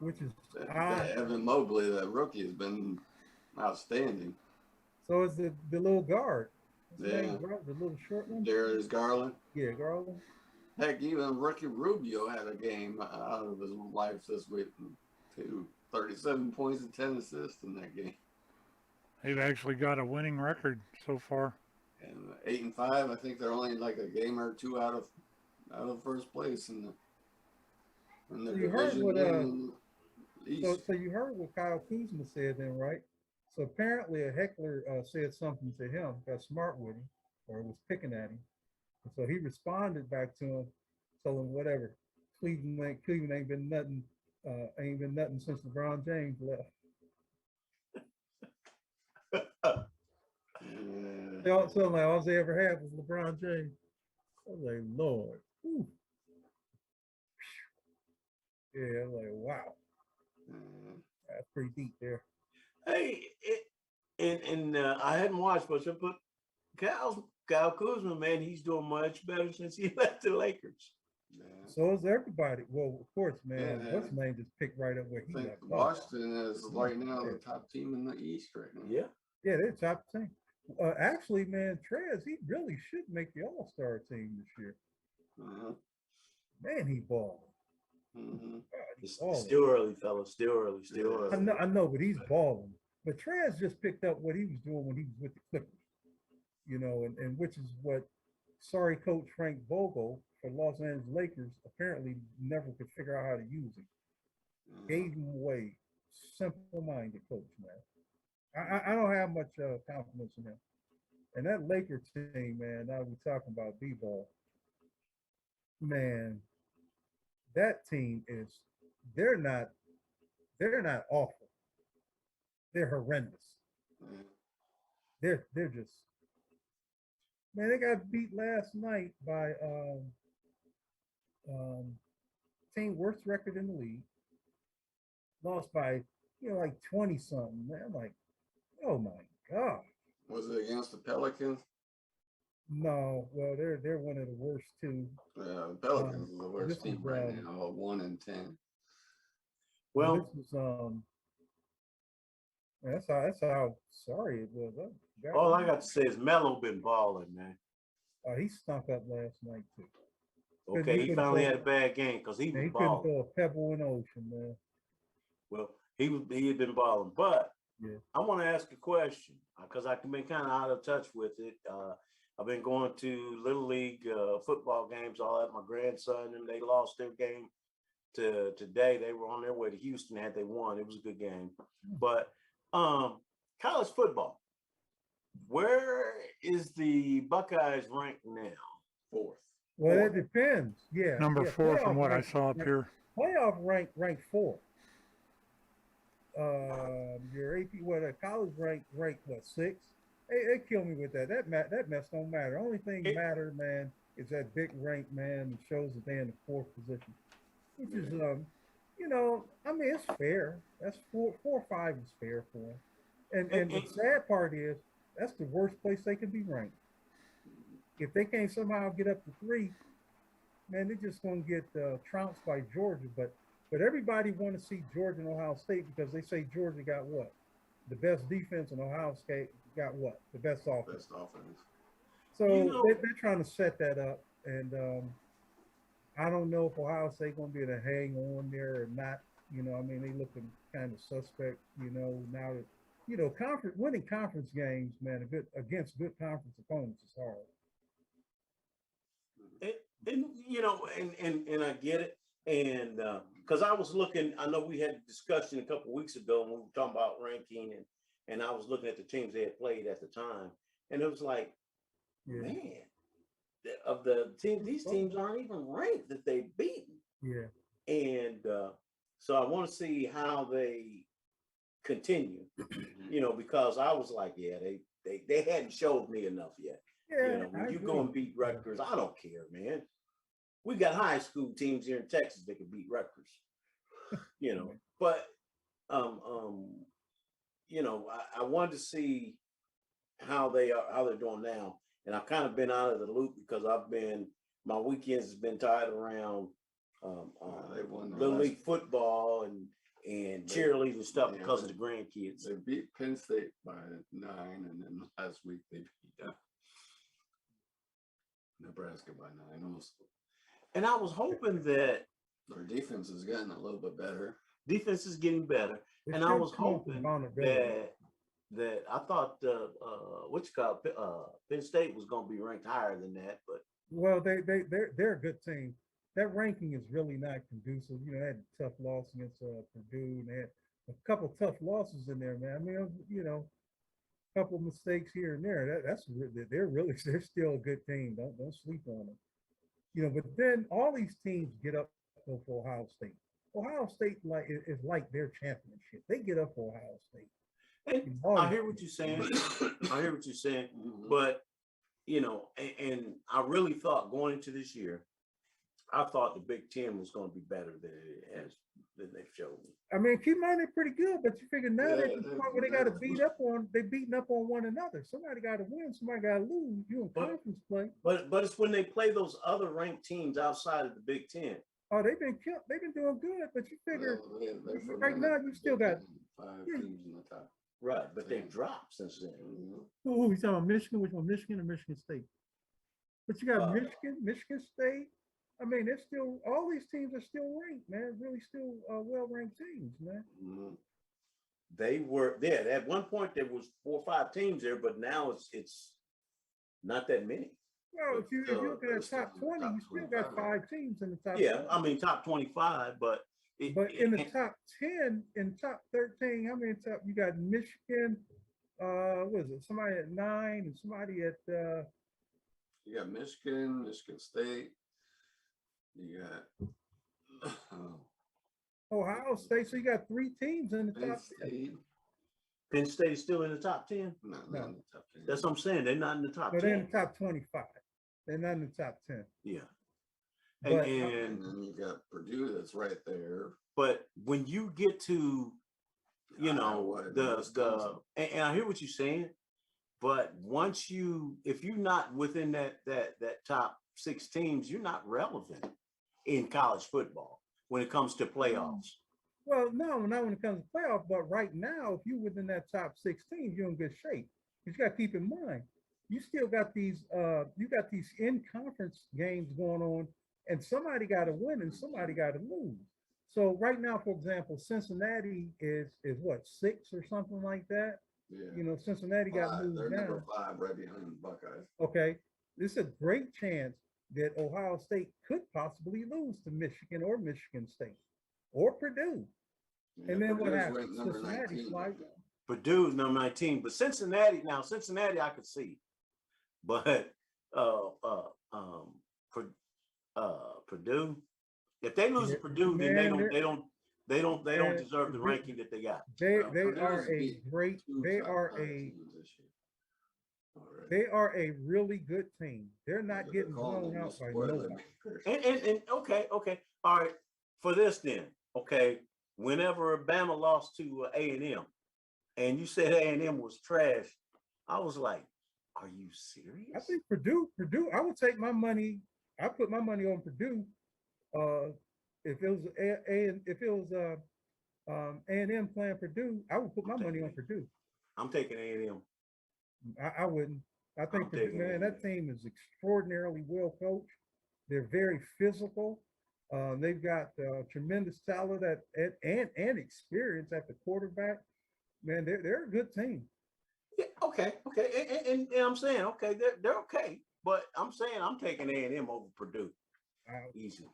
Which is Evan Mobley, that rookie, has been outstanding. So is the little guard. Yeah. The little short one. Darius Garland. Yeah, Garland. Heck, even Ricky Rubio had a game out of his life this week, too. 37 points and 10 assists in that game. They've actually got a winning record so far. And 8-5, I think they're only like a game or two out of first place in the You heard division what in the East. so you heard what Kyle Kuzma said then, right? So apparently a heckler said something to him, got smart with him, or was picking at him. And so he responded back to him, told him whatever. Cleveland ain't been nothing since LeBron James left. So like all they ever had was LeBron James. I was like, Lord. Whew. Yeah, I'm like, wow. That's pretty deep there. hey, I hadn't watched much of it, but Kyle Kuzma, man, he's doing much better since he left the Lakers. Yeah. So is everybody. Well, of course, man. Yeah. What's his name just picked right up where he I think got. Washington is right now the top team in the East right now. Yeah. Yeah, they're top 10. Actually, man, Trez, he really should make the All-Star team this year. Uh-huh. Man, he balling. Mm-hmm. It's still early, fellas. Still early. I know, but he's balling. But Trez just picked up what he was doing when he was with the Clippers. You know, and which is what sorry coach Frank Vogel for Los Angeles Lakers apparently never could figure out how to use him. Gave him away. Simple-minded coach, man. I don't have much confidence in him. And that Laker team, man, now we're talking about B-ball. Man, that team they're not awful. They're horrendous. They're just, man, they got beat last night by team worst record in the league. Lost by, like 20 something. Man, I'm like, oh my God. Was it against the Pelicans? No, well, they're one of the worst too. Pelicans is the worst team right now, 1-10. Well, this was that's how sorry it was. all I got to say is Melo been balling, man. He stunk up last night too. Okay, he finally had a bad game because he was He balling. couldn't throw a pebble in the ocean, man. Well, he had been balling, but yeah. I want to ask a question because I've been kind of out of touch with it. I've been going to Little League football games all at my grandson, and they lost their game today. They were on their way to Houston. Had they won, it was a good game. But college football, where is the Buckeyes ranked now? Well, it depends. Yeah, Number 4 from what rank, I saw up here. Playoff rank 4. Your AP, college rank what, 6? They kill me with that. That mess don't matter. Only thing matter, man, is that big rank, man. It shows that they're in the 4th position, which is, I mean, it's fair. That's 4 or 5 is fair for them. And the sad part is that's the worst place they can be ranked. If they can't somehow get up to 3, man, they're just going to get trounced by Georgia. But everybody want to see Georgia and Ohio State because they say Georgia got what? The best defense, and Ohio State got what? The best offense. So they're trying to set that up. And I don't know if Ohio State going to be able to hang on there or not. They looking kind of suspect, now that, winning conference games, man, against good conference opponents is hard. And I get it. And because I was looking, I know we had a discussion a couple of weeks ago when we were talking about ranking, and I was looking at the teams they had played at the time, and it was like, man, of the teams, these teams aren't even ranked that they've beaten. Yeah. And so I want to see how they continue, because I was like, yeah, they hadn't showed me enough yet. Yeah. When I you agree. go and beat Rutgers, I don't care, man. We got high school teams here in Texas that can beat Rutgers, but I wanted to see how they're doing now. And I've kind of been out of the loop because my weekends has been tied around they won Little League football and cheerleading stuff because of the grandkids. They beat Penn State by 9, and then last week they beat Nebraska by 9 also. And I was hoping that their defense is getting a little bit better. Defense is getting better. It's And I was hoping that I thought Penn State was going to be ranked higher than that, but they're a good team. That ranking is really not conducive. They had a tough loss against Purdue, and they had a couple tough losses in there, man. I mean, a couple of mistakes here and there. They're still a good team. Don't sleep on them. But then all these teams get up for Ohio State. Ohio State is like their championship. They get up for Ohio State. And I hear what you're saying. But and I really thought going into this year, I thought the Big Ten was going to be better than they've shown me. I mean, keep in mind they're pretty good, but you figure now they're at the point where they got to they're beating up on one another. Somebody got to win, somebody got to lose. You in conference play. But it's when they play those other ranked teams outside of the Big Ten. Oh, they've been doing good, but you figure right now you still got 5 teams in the top. Right, but they've dropped since then. Oh, you talking about Michigan? Which one, Michigan or Michigan State? But you got Michigan State. I mean, they're still, all these teams are still ranked, man. Really still well-ranked teams, man. They were there. At one point, there was 4 or 5 teams there, but now it's not that many. Well, if you look at the top 20, you still got 5 teams in the top 20. 20. I mean, top 25, but in the top 10, in top 13, how many top? You got Michigan, what is it? Somebody at 9 and somebody at you got Michigan State. You got Ohio State. So you got 3 teams in the top 10. Penn State is still in the top 10? No, not in the top 10. That's what I'm saying. They're not in the top 10. They're in the top 25. They're not in the top 10. Yeah. And then you got Purdue that's right there. But when you get to, and I hear what you're saying, but if you're not within that top 6 teams, you're not relevant in college football when it comes to playoffs. Well, no, not when it comes to playoffs, but right now, if you're within that top 6 teams, you're in good shape. But you got to keep in mind, you still got these in-conference games going on, and somebody got to win and somebody got to lose. So right now, for example, Cincinnati is what, 6 or something like that? Yeah. Cincinnati got moved down. They're number 5 right behind the Buckeyes. Okay. This is a great chance that Ohio State could possibly lose to Michigan or Michigan State or Purdue. Yeah, and then Purdue's what happens? number Cincinnati 19. slide. Purdue's number 19, but Cincinnati I could see, but Purdue, if they lose to Purdue, then they don't deserve the ranking that they got. They are a really good team. They're not getting blown out by nobody. And okay, all right. For this then, okay. Whenever Bama lost to A&M, and you said A&M was trash, I was like, "Are you serious?" I think Purdue. I would take my money. I put my money on Purdue. If it was A&M playing Purdue, I would put my money on Purdue. I'm taking A&M. I wouldn't. I think Purdue, man, that team is extraordinarily well coached. They're very physical. They've got tremendous talent and experience at the quarterback. Man, they're a good team. Yeah, okay. And I'm saying, okay, they're okay. But I'm saying I'm taking A&M over Purdue. Easy.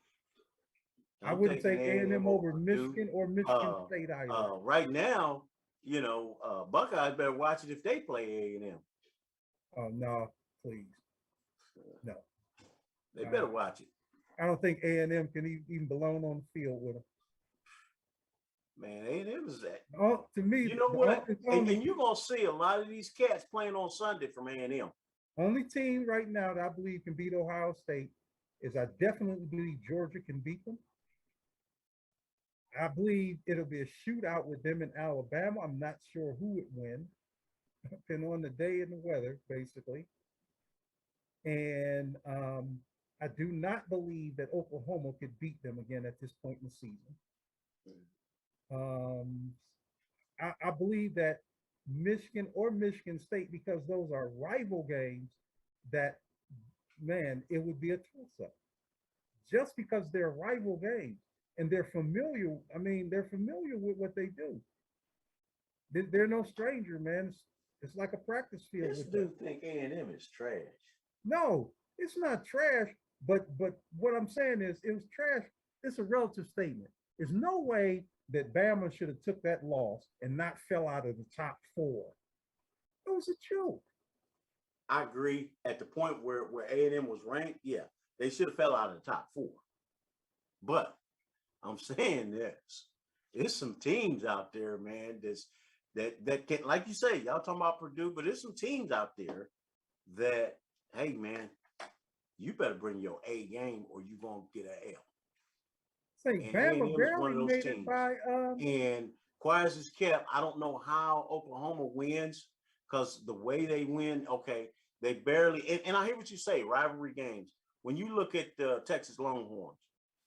I wouldn't take A&M over Michigan or Michigan State either. Right now, Buckeyes better watch it if they play A&M. Oh, no, please. No. They better watch it. I don't think A&M can even belong on the field with them. Man, A&M is that. To me, You know what? And you're gonna see a lot of these cats playing on Sunday from A&M. Only team right now that I believe can beat Ohio State is I definitely believe Georgia can beat them. I believe it'll be a shootout with them in Alabama. I'm not sure who would win, depending on the day and the weather, basically. And I do not believe that Oklahoma could beat them again at this point in the season. I believe that Michigan or Michigan State, because those are rival games, that, man, it would be a toss-up. Just because they're rival games and they're familiar. I mean, they're familiar with what they do. They're no stranger, man. It's like a practice field. This dude think A&M is trash. No, it's not trash. But what I'm saying is, it was trash. It's a relative statement. There's no way that Bama should have took that loss and not fell out of the top 4. It was a joke. I agree. At the point where A&M was ranked, yeah, they should have fell out of the top 4. But I'm saying this: there's some teams out there, man, that can, like you say, y'all talking about Purdue, but there's some teams out there that, hey, man, you better bring your A game or you're gonna get an L. Say, Bama barely made it by. And quiet as it's kept, I don't know how Oklahoma wins, because the way they win, okay, they barely. And I hear what you say, rivalry games. When you look at the Texas Longhorns,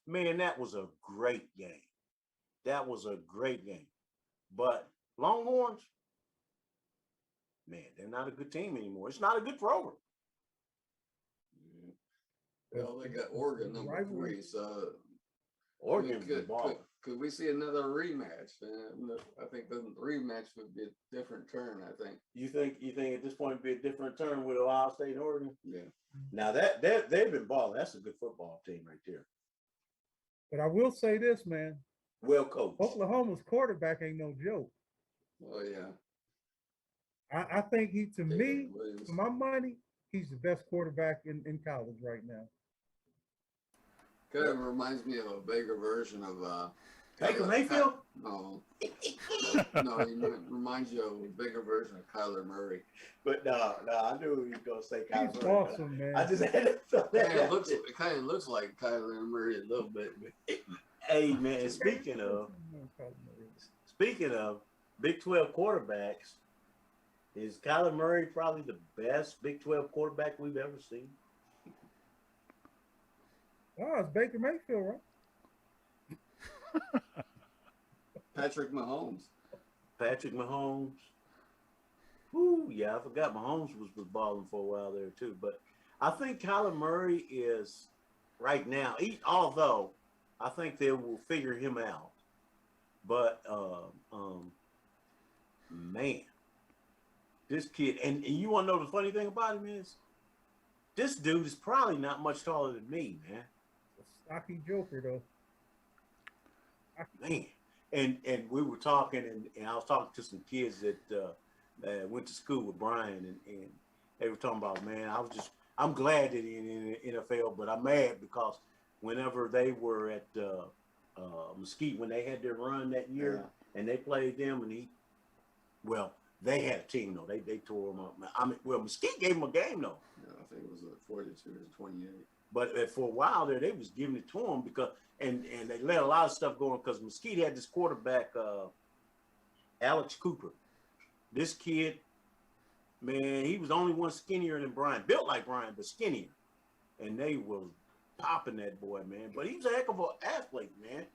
man, that was a great game. That was a great game. But Longhorns, man, they're not a good team anymore. It's not a good program. Well, they got Oregon number 3, so Oregon could we see another rematch? I think the rematch would be a different turn. I think. You think at this point it'd be a different turn with Ohio State and Oregon? Yeah. Now that they've been balling. That's a good football team right there. But I will say this, man. Well coached. Oklahoma's quarterback ain't no joke. Oh yeah. I think to me, for my money, he's the best quarterback in college right now. Kind of reminds me of a bigger version of Baker Mayfield? No. No, he reminds you of a bigger version of Kyler Murray. But no, I knew he was gonna say Kyler He's Murray. awesome, man. I just had to throw that. It kind of looks like Kyler Murray a little bit. Hey man, speaking of Big 12 quarterbacks, is Kyler Murray probably the best Big 12 quarterback we've ever seen? Oh, it's Baker Mayfield, right? Patrick Mahomes. Ooh, yeah, I forgot Mahomes was balling for a while there too. But I think Kyler Murray is right now, although I think they will figure him out. But man, this kid, and you want to know the funny thing about him is, this dude is probably not much taller than me, man. Stocky joker, though. Man, and we were talking, and I was talking to some kids that went to school with Brian, and they were talking about, man, I'm glad that he's in the NFL, but I'm mad because whenever they were at Mesquite, when they had their run that year, and they played them, and they had a team though. They tore them up. I mean, Mesquite gave them a game though. Yeah, I think it was 42-28. But for a while there, they was giving it to them because, and they let a lot of stuff go on because Mesquite had this quarterback, Alex Cooper. This kid, man, he was the only one skinnier than Brian, built like Brian, but skinnier. And they was popping that boy, man. But he was a heck of an athlete, man.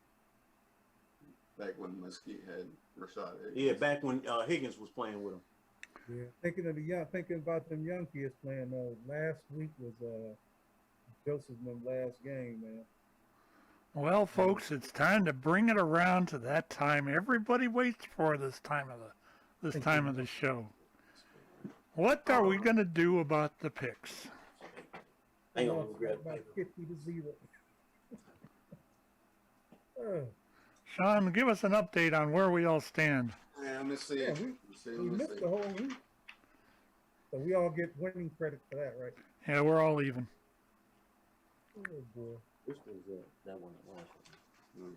Back when Mesquite had Rashad Higgins. Yeah, back when Higgins was playing with him. Yeah, thinking about them young kids playing. Last week was Joseph's last game, man. Well, folks, it's time to bring it around to that time everybody waits for this time of the show. What are we going to do about the picks? Hang on, about 50-0. Shawn, give us an update on where we all stand. Yeah, let me see. Yeah, we missed the whole week. So we all get winning credit for that, right? Yeah, we're all even. Oh, boy. Which was that one? The last one.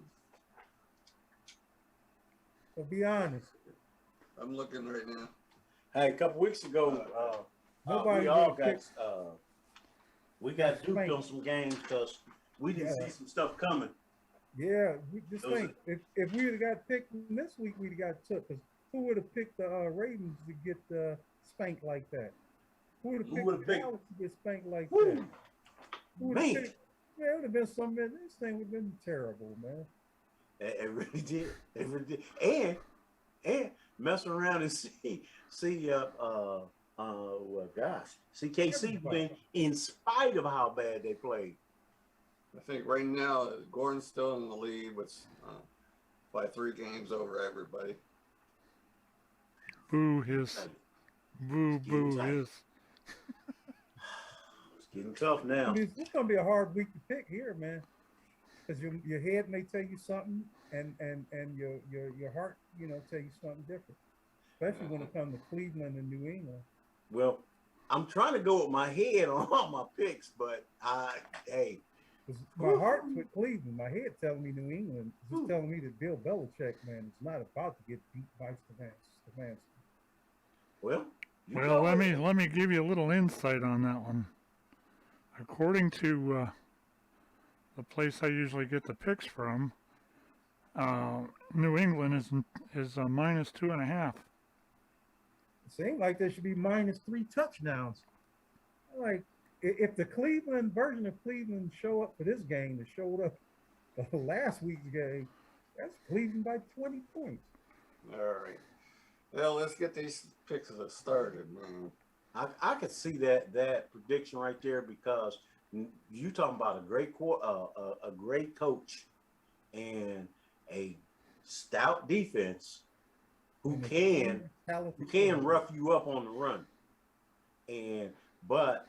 So be honest. I'm looking right now. Hey, a couple weeks ago, Nobody we all really got picked- we got duped spanked. on some games because we didn't Yeah. see some stuff coming. Yeah, just Those think if we would have got picked this week, we'd have got took. Because who would have picked the Ravens to get spanked like that? Who would have Who picked would've the picked- Dallas to get spanked like Woo! that? Who would've Man. picked- Yeah, it would have been something. This thing would have been terrible, man. It really did. It really did. And mess around and see CKC win in spite of how bad they played. I think right now Gordon's still in the lead with by 3 games over everybody. Boo his. Boo his. It's getting tough now. It's gonna be a hard week to pick here, man. Because your head may tell you something, and your heart, tell you something different. Especially when it comes to Cleveland and New England. Well, I'm trying to go with my head on all my picks, but hey. 'Cause my heart's with Cleveland. My head telling me New England. It's just telling me that Bill Belichick, man, is not about to get beat by Stefanski. Well, Well, let me give you a little insight on that one. According to the place I usually get the picks from, New England is minus 2.5. It seems like there should be minus 3 touchdowns. Like, if the Cleveland version of Cleveland show up for this game that showed up last week's game, that's Cleveland by 20 points. All right. Well, let's get these picks started, man. I could see that prediction right there because you talking about a great coach and a stout defense who can rough you up on the run. But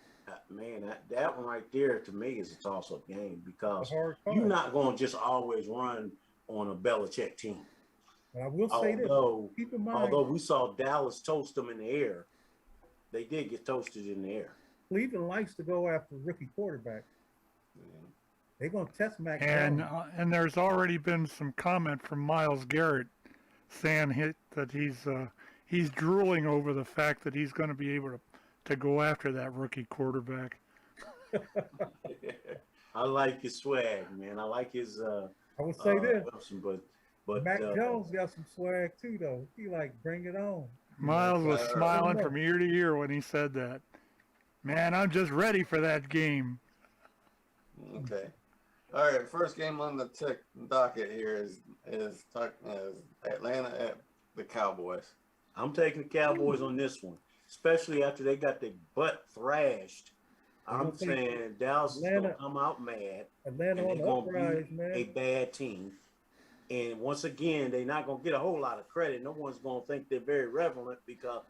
man, that one right there to me is a toss-up game because you're not going to just always run on a Belichick team. But I will say this: keep in mind, although we saw Dallas toast them in the air, they did get toasted in the air. Cleveland likes to go after rookie quarterback. They're going to test Mac And Jones. and there's already been some comment from Myles Garrett saying that he's drooling over the fact that he's going to be able to go after that rookie quarterback. I like his swag, man. I like his. I would say this, but Mac Jones got some swag too, though. He bring it on. Miles was smiling from ear to ear when he said that. Man, I'm just ready for that game. Okay. All right. First game on the docket here is Atlanta at the Cowboys. I'm taking the Cowboys on this one, especially after they got their butt thrashed. I'm saying Dallas is going to come out mad. Atlanta on the uprise, man. A bad team. And once again, they're not going to get a whole lot of credit. No one's going to think they're very relevant because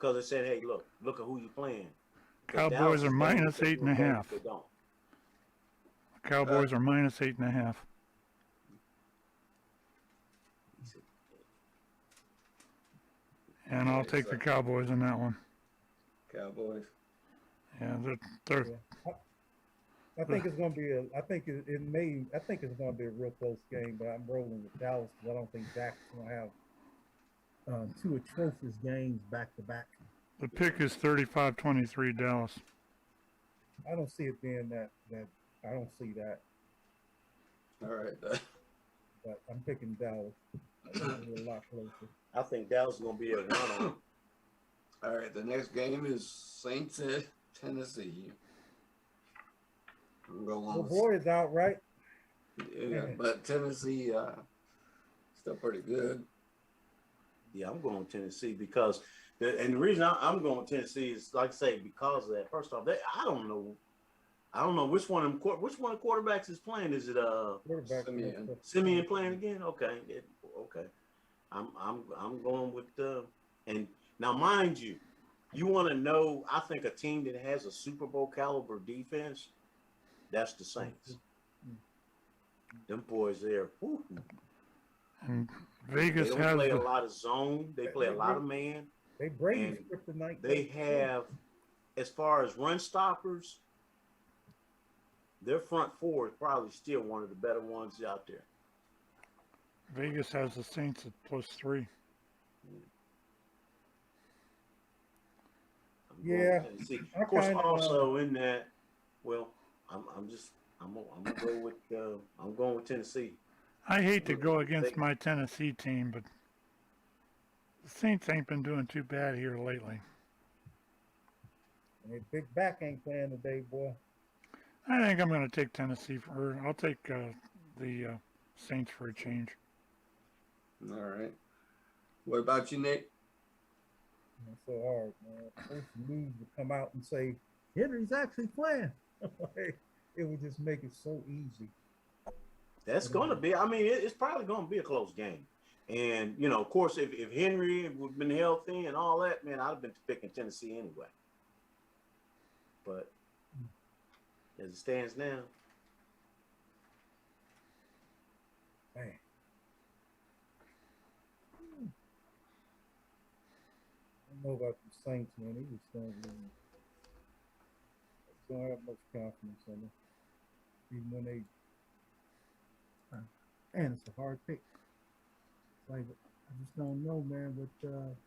they said, hey, look at who you're playing. Cowboys are minus 8.5. They don't. Cowboys are minus 8.5. And I'll take the Cowboys in that one. Cowboys. Yeah, they're I think it's going to be I think it's going to be a real close game, but I'm rolling with Dallas because I don't think Dak's going to have 2 atrocious games back to back. the pick is 35-23 Dallas. I don't see it being that. I don't see that. All right. But I'm picking Dallas. I think it'll be a lot closer. I think Dallas is going to be a run-on. All right. The next game is Saints at Tennessee. The boy is out, right? Yeah, but Tennessee still pretty good. Yeah, I'm going to Tennessee because the reason I'm going to Tennessee is, like I say, because of that. First off, I don't know which one of quarterbacks is playing. Is it Simeon playing again? Okay, okay. I'm going with and now mind you, you want to know? I think a team that has a Super Bowl caliber defense, that's the Saints. Them boys there. Whew. And Vegas they don't play a lot of zone. They play a lot of man. They Brady kryptonite. They have, as far as run stoppers, their front four is probably still one of the better ones out there. Vegas has the Saints at +3. I'm going Yeah, with Tennessee. I Of course, kinda, also in that, well, I'm gonna go with I'm going with Tennessee. I hate to go against my Tennessee team, but the Saints ain't been doing too bad here lately. Hey, Big Back ain't playing today, boy. I think I'm going to take Tennessee I'll take the Saints for a change. All right. What about you, Nick? It's so hard, man. First news would come out and say Henry's actually playing. It would just make it so easy. That's gonna be. I mean, it's probably gonna be a close game. And you know, of course, if Henry would have been healthy and all that, man, I'd have been picking Tennessee anyway. But as it stands now, Man. I don't know about the Saints, man. They just don't have much confidence in them. Even when they, and it's a hard pick. Like, I just don't know, man, what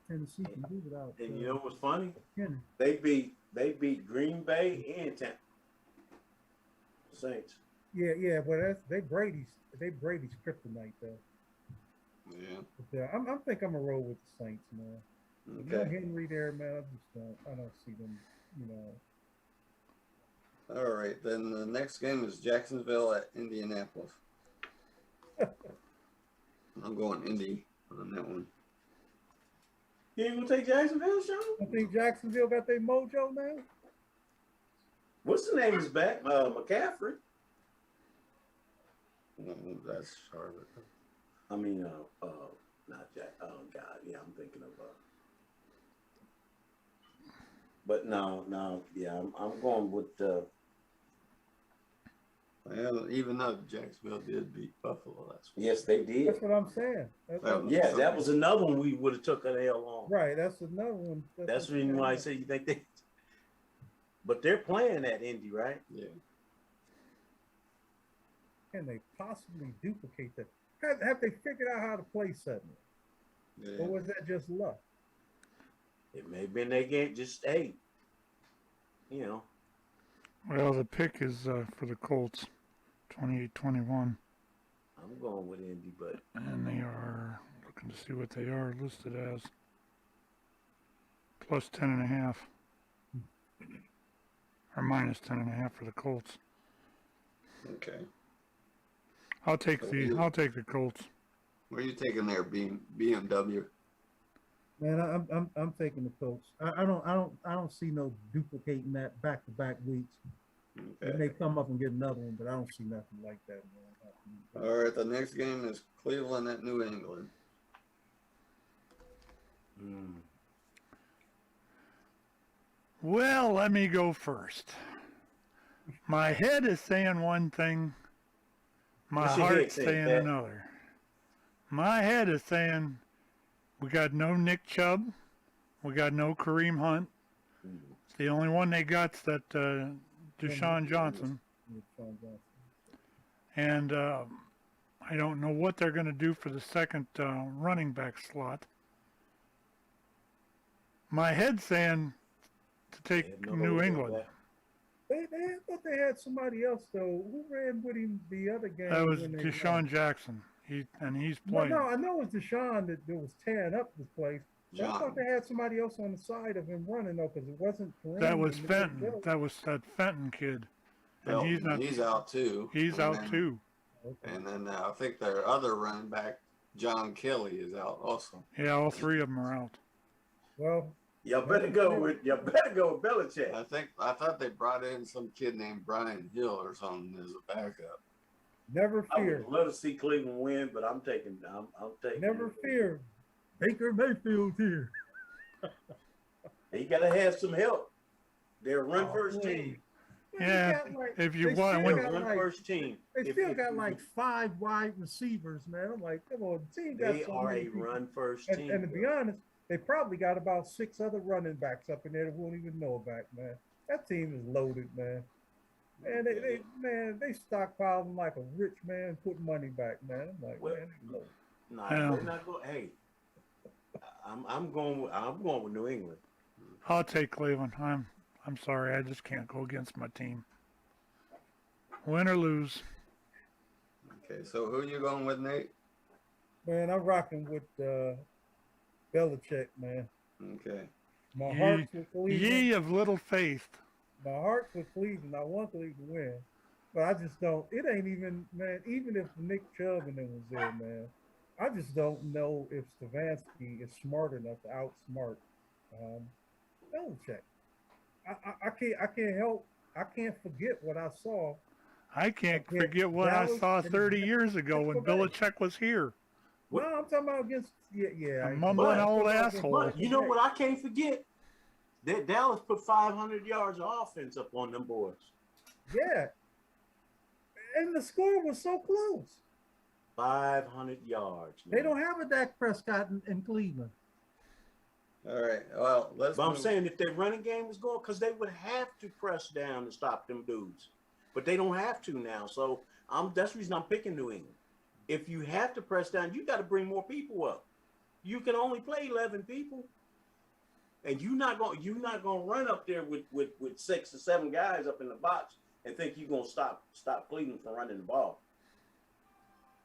Tennessee can do without. and you know what's funny? Henry. They beat Green Bay and Tampa. Saints. Yeah, but they Brady's kryptonite though. Yeah. But, I think I'm gonna roll with the Saints, man. You know, Okay. Henry there, man. I don't see them. You know. All right. Then the next game is Jacksonville at Indianapolis. I'm going Indy on that one. You ain't gonna take Jacksonville, Shawn? I think Jacksonville got their mojo now. What's the name is back? McCaffrey. That's Charlotte. I mean, not Jack. Oh God, yeah, I'm thinking of. But no, yeah, I'm going with. Well, even though Jacksonville did beat Buffalo last week. Yes, they did. That's what I'm saying. Yeah, that was another one we would have took an L on. Right. That's another one. That's the reason why I say you think they. But they're playing at Indy, right? Yeah. Can they possibly duplicate that? Have they figured out how to play suddenly? Yeah. Or was that just luck? It may have been they game just eight. You know. Well, the pick is for the Colts, 28-21. I'm going with Indy, but And they are looking to see what they are listed as. Plus 10.5. Or minus 10.5 for the Colts. Okay. I'll take the Colts. Where are you taking there? BMW. Man, I'm taking the Colts. I don't see no duplicating that back-to-back weeks. They Okay. may come up and get another one, but I don't see nothing like that, man. All right. The next game is Cleveland at New England. Well, let me go first. My head is saying one thing. My What's your head heart's saying, saying Pat? another. My head is saying we got no Nick Chubb. We got no Kareem Hunt. The only one they got's that Deshaun Johnson. And I don't know what they're going to do for the second running back slot. My head's saying to they take have no New hope of England. that. I thought they had somebody else though. Who ran with him the other game? That was when they Deshaun won? Jackson. He's No, playing. I know it was Deshaun that was tearing up this place. But I John. thought they had somebody else on the side of him running though, because it wasn't. Kareem That was and the big Fenton. Joe. That was that Fenton kid. And Belton, he's not. He's out too. He's And out then- too. Okay. And then I think their other running back, John Kelly, is out also. Yeah, all three of them are out. Well, Y'all better go with Belichick. I thought they brought in some kid named Brian Hill or something as a backup. never I fear. would love to see Cleveland win, but I'm taking. Never fear. Baker Mayfield here. He got to have some help. They're a run Oh, first please. team. Man, Yeah, they got like- if you they want- still when- They're a got run like- first team. They still If- got like 5 wide receivers, man. I'm like, come on, the team got They so are many a people. run first And, team. and to be bro. honest, they probably got about 6 other running backs up in there that won't even know about, man. That team is loaded, man. Man, they stockpile them like a rich man, put money back, man. I'm like, Well, man, no. Nah, Yeah. they're not going. Hey, I'm going with New England. I'll take Cleveland. I'm sorry, I just can't go against my team. Win or lose. Okay, so who you going with, Nate? Man, I'm rocking with Belichick, man. Okay. My heart's with Cleveland. Ye of little faith. My heart's with Cleveland. I want Cleveland to win, but I just don't. It ain't even, man. Even if Nick Chubb and them was there, man, I just don't know if Stefanski is smart enough to outsmart Belichick. I can't help. I can't forget what I saw. I can't Against forget what I Dallas saw and 30 years ago when Cincinnati. Belichick was here. No, I'm talking about against A I- mumbling But- old but- asshole. But you know what I can't forget? That Dallas put 500 yards of offense up on them boys. Yeah, and the score was so close. 500 yards. They man. don't have a Dak Prescott in Cleveland. All right. Well, let's. But I'm move- saying if their running game was going, because they would have to press down to stop them dudes. But they don't have to now. So that's the reason I'm picking New England. If you have to press down, you got to bring more people up. You can only play 11 people. And you're not gonna run up there with 6 or 7 guys up in the box and think you're gonna stop Cleveland from running the ball.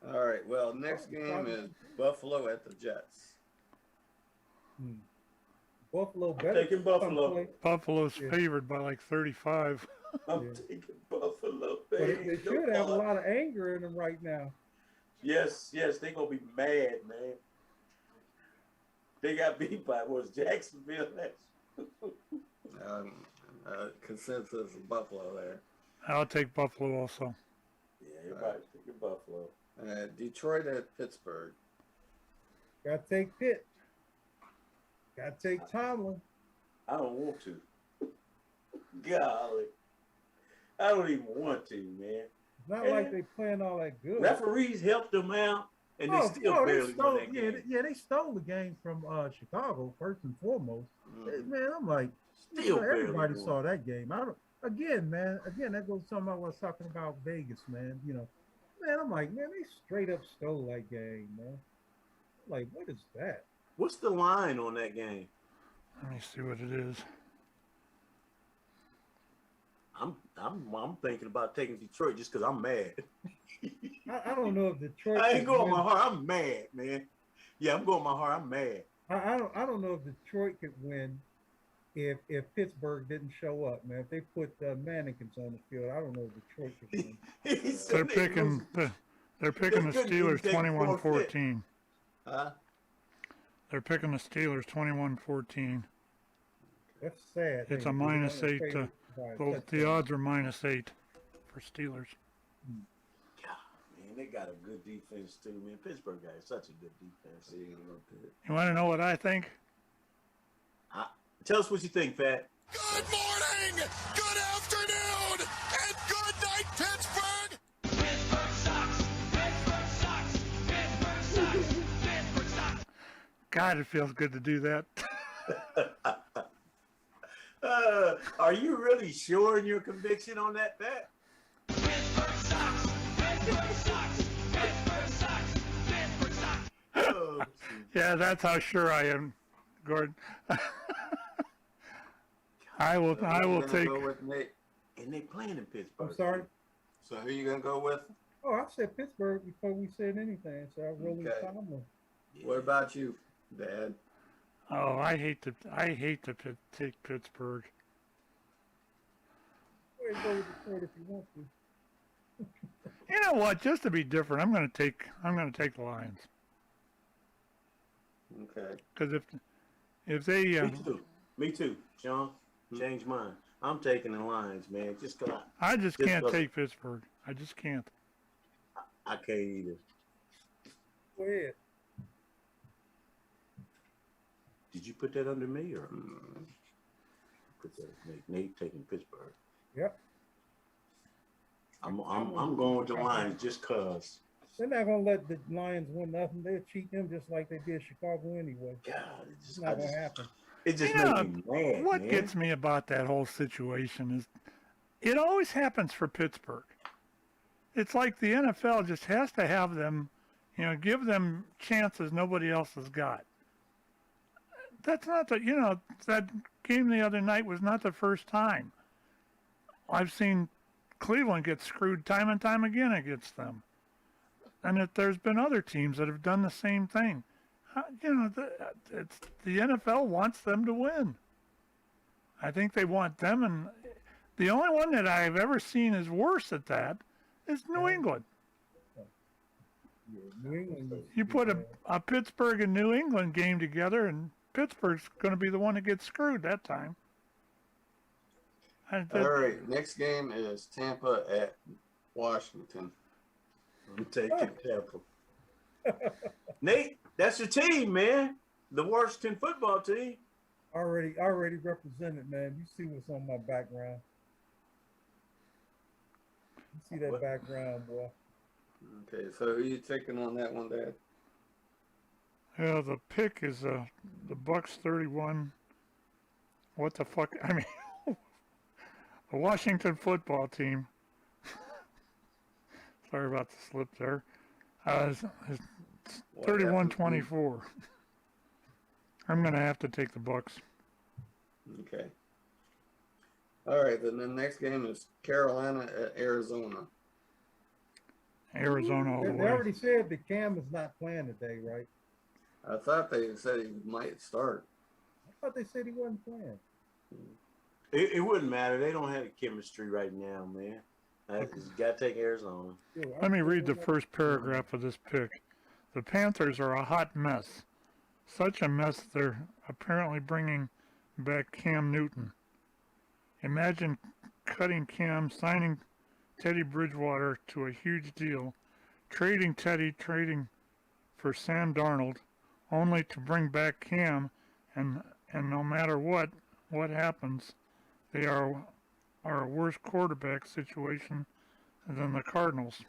All right. Well, next game is Buffalo at the Jets. Buffalo I'm better taking Buffalo. come play. Buffalo's Yeah. favored by like 35. I'm Yeah. taking Buffalo. But baby. they should have a lot of anger in them right now. Yes, they're gonna be mad, man. They got beat by Jacksonville next. Consensus of Buffalo there. I'll take Buffalo also. Yeah, everybody's picking Buffalo. Detroit at Pittsburgh. Got to take Pitt. Got to take Tomlin. I don't want to. Golly. I don't even want to, man. It's not like they playing all that good. Referees helped them out, and they still barely won that game. they stole the game from Chicago first and foremost. Man, I'm like, Still barely everybody won. saw that game. Again, that goes to something I was talking about Vegas, man. Man, I'm like, man, they straight up stole that game, man. Like, what is that? What's the line on that game? Let me see what it is. I'm thinking about taking Detroit just because I'm mad. I don't know if Detroit. I ain't could going win. my heart. I'm mad, man. Yeah, I'm going my heart. I'm mad. I don't know if Detroit could win if Pittsburgh didn't show up, man. If they put mannequins on the field, I don't know if Detroit could win. He said They're they picking lose. they're picking the couldn't even Steelers take 21-14. Huh? They're picking the Steelers 21-14. That's sad. It's man. a minus They're only 8 favored by a Well, the touchdown. odds are -8 for Steelers. Man, they got a good defense too, man. Pittsburgh got such a good defense. You want to know what I think? Tell us what you think, Pat. Good morning, good afternoon, and good night, Pittsburgh! Pittsburgh sucks! Pittsburgh sucks! Pittsburgh sucks! Pittsburgh sucks! God, it feels good to do that. Are you really sure in your conviction on that, Pat? Pittsburgh sucks! Pittsburgh sucks! Pittsburgh sucks! Pittsburgh sucks! Oh, Yeah, that's how sure I am, Gordon. I will Who you gonna take. go with, Nate? and they playing in Pittsburgh. I'm sorry. So who you gonna go with? Oh, I said Pittsburgh before we said anything, so I really Okay. Tomlin. Yeah. What about you, Dad? Oh, I hate to take Pittsburgh. Go ahead, go with Detroit if you want to. You know what? Just to be different, I'm going to take the Lions Okay. because if they Me too, Shawn. Change mine. I'm taking the Lions, man. Just cause I just Just can't look. take Pittsburgh. I just can't. I can't either. Go ahead. Did you put that under me or put that Nate taking Pittsburgh? Yep. I'm going with the Lions just cause. They're not gonna let the Lions win nothing. They'll cheat them just like they did Chicago anyway. God, It's not gonna happen. it just Yeah, made me mad. What man. gets me about that whole situation is it always happens for Pittsburgh. It's like the NFL just has to have them, give them chances nobody else has got. That's not that game the other night was not the first time. I've seen Cleveland get screwed time and time again against them. And there's been other teams that have done the same thing. The NFL wants them to win. I think they want them, and the only one that I've ever seen is worse at that is New England. Yeah, New England. You put a Pittsburgh and New England game together, and Pittsburgh's going to be the one that gets screwed that time. All right, next game is Tampa at Washington. I'm taking Tampa. Nate, that's your team, man. The Washington football team. Already represented, man. You see what's on my background. You see that background, boy. Okay, so who you taking on that one, Dad? Yeah, the pick is the Bucks 31. What the fuck? I mean, the Washington football team. Sorry about the slip there. It's 31-24. I'm going to have to take the Bucks. Okay. All right, then the next game is Carolina at Arizona. Arizona all the They way. already said that Cam is not playing today, right? I thought they said he might start. I thought they said he wasn't playing. It wouldn't matter. They don't have the chemistry right now, man. You got to take Arizona. Let me read the first paragraph of this pick. The Panthers are a hot mess. Such a mess they're apparently bringing back Cam Newton. Imagine cutting Cam, signing Teddy Bridgewater to a huge deal, trading for Sam Darnold, only to bring back Cam, and no matter what happens, they are a worse quarterback situation than the Cardinals.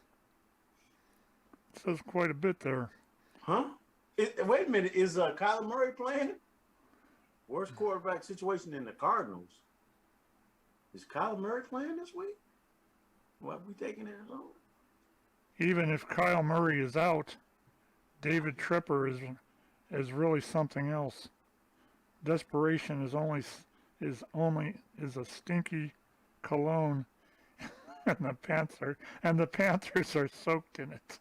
It says quite a bit there. Huh? Wait a minute. Is Kyler Murray playing? Worst quarterback situation in the Cardinals. Is Kyler Murray playing this week? What, we taking Arizona? Even if Kyle Murray is out, David Trepper is really something else. Desperation is a stinky cologne, and the Panthers are soaked in it.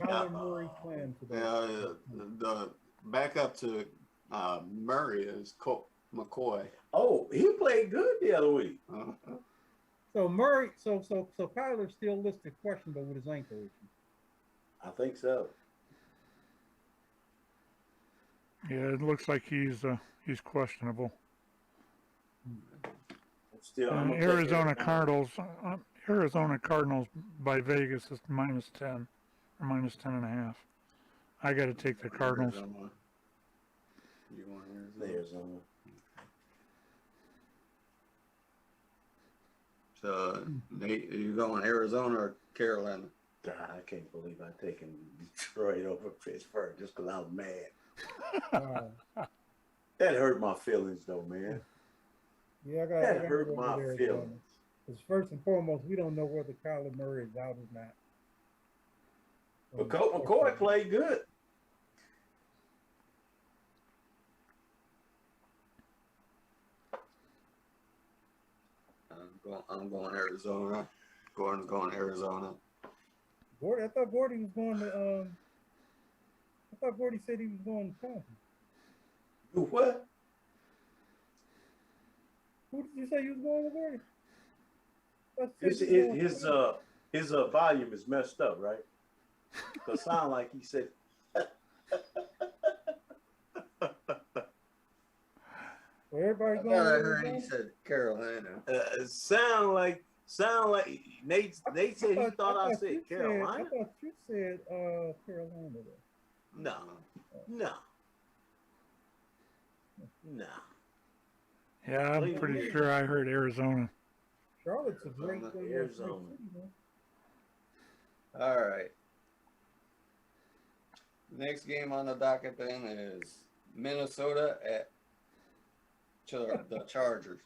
Kyler Murray playing today. The backup to Murray is McCoy. Oh, he played good the other week. So Murray, so Kyler's still listed questionable with his ankle issue. I think so. Yeah, it looks like he's questionable. Still, I'm gonna take Arizona Cardinals by Vegas is -10 or -10.5. I got to take the Cardinals. You want Arizona. So, Nate, are you going Arizona or Carolina? God, I can't believe I'm taking Detroit over Pittsburgh just because I was mad. That hurt my feelings, though, man. Yeah, I got That to hurt my feelings. Because first and foremost, we don't know whether Kyler Murray is out or not. But McCoy played good. I'm going Arizona. Gordon's going Arizona. I thought Gordy was going to. I thought Gordy said he was going to Tampa. Do what? Who did you say you was going to, Gordy? His volume is messed up, right? Because sound like he said. So everybody I going. thought I heard he said Carolina. Sound like Nate said he thought I said Carolina. I thought you said Carolina. No. Yeah, I'm pretty sure I heard Arizona. Charlotte's a great Arizona. All right. Next game on the docket then is Minnesota at the Chargers.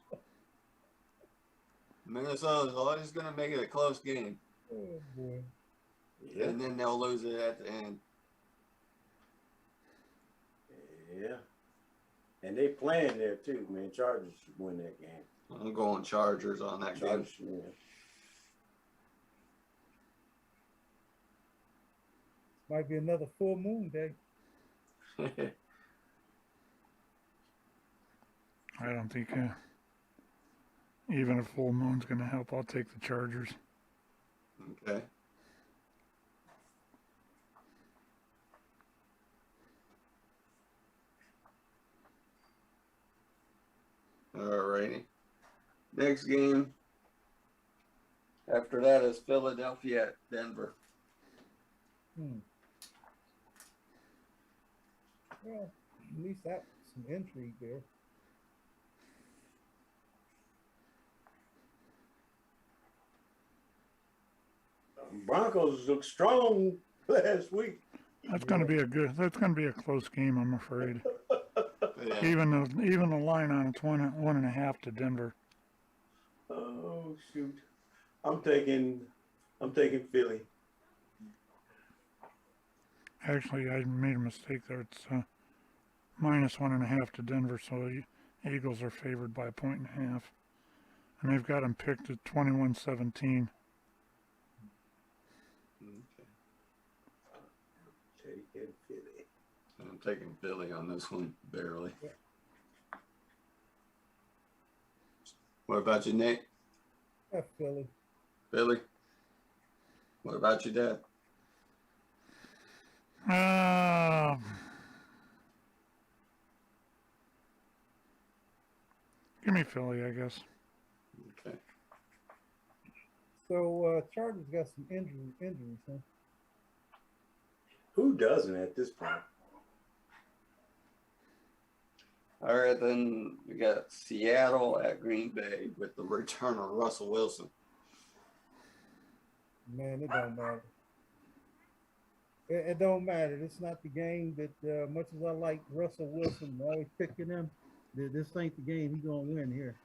Minnesota's always going to make it a close game. Oh boy. Yeah. And then they'll lose it at the end. Yeah. And they playing there too, man. Chargers should win that game. I'm going Chargers on that game. Chargers, yeah. Might be another full moon day. I don't think even a full moon's going to help. I'll take the Chargers. Okay. Alrighty. Next game after that is Philadelphia at Denver. Well, at least that's some intrigue there. Broncos looked strong last week. That's going to be a close game, I'm afraid. Yeah. Even the line on it's 1.5 to Denver. Oh shoot. I'm taking Philly. Actually, I made a mistake there. It's minus 1.5 to Denver, so the Eagles are favored by 1.5. And they've got them picked at 21-17. Taking Philly. I'm taking Philly on this one, barely. What about you, Nate? That's Philly. Philly? What about you, Dad? Give me Philly, I guess. Okay. So Chargers got some injuries, huh? Who doesn't at this point? All right, then we got Seattle at Green Bay with the return of Russell Wilson. Man, it don't matter. It don't matter. It's not the game that much as I like Russell Wilson, I'm always picking him. This ain't the game he gonna win here.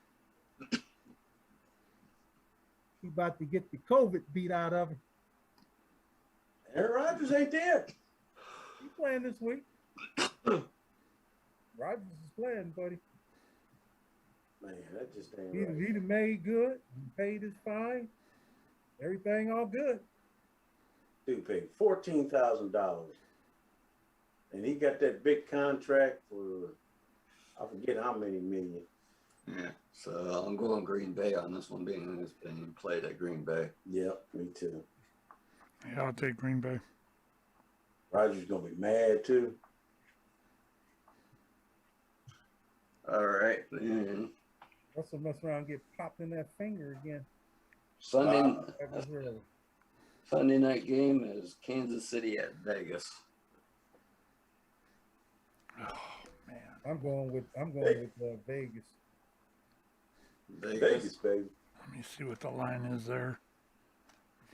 He about to get the COVID beat out of him. Aaron Rodgers ain't there. He playing this week. Rodgers is playing, buddy. Man, that just ain't He right. done made good. He paid his fine. Everything all good. Dude paid $14,000, and he got that big contract for I forget how many million. Yeah, so I'm going Green Bay on this one, being it's being played at Green Bay. Yep, me too. Yeah, I'll take Green Bay. Rodgers gonna be mad too. All right, then Russell mess around and get popped in that finger again. Sunday That was early. Sunday night game is Kansas City at Vegas. Oh, man. I'm going with Vegas. Vegas, baby. Let me see what the line is there.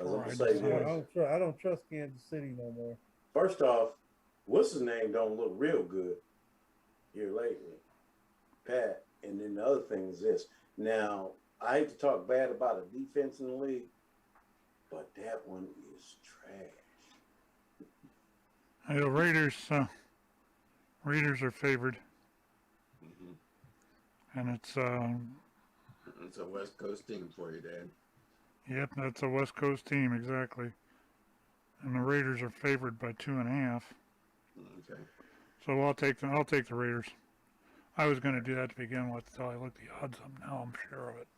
I was gonna Before I say, decide. I don't trust Kansas City no more. first off, what's his name don't look real good here lately, Pat. And then the other thing is this. Now, I hate to talk bad about a defense in the league, but that one is trash. Hey, the Raiders are favored, and it's It's a West Coast team for you, Dad. yep, that's a West Coast team exactly, and the Raiders are favored by 2.5. Okay. So I'll take the Raiders. I was going to do that to begin with until I looked the odds up. Now I'm sure of it.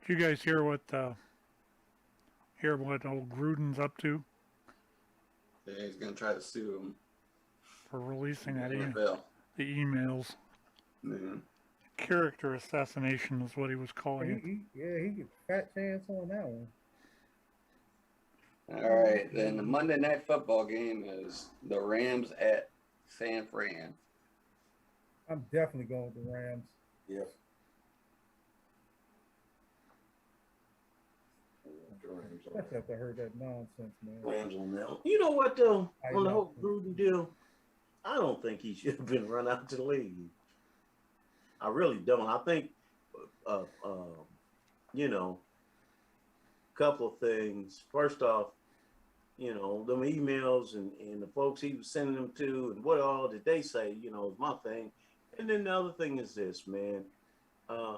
Did you guys hear what old Gruden's up to Yeah, he's gonna try to sue him. for releasing that NFL. the emails? Yeah. Character assassination is what he was calling it. He gets fat chance on that one. All right, then the Monday Night Football game is the Rams at San Fran. I'm definitely going with the Rams. Yep. Especially after I heard that nonsense, man. Rams on that. You know what though? I On the know. whole Gruden deal, I don't think he should have been run out to the league. I really don't. I think, you know, a couple of things. First off, you know, them emails and the folks he was sending them to and what all did they say, you know, is my thing. And then the other thing is this, man. I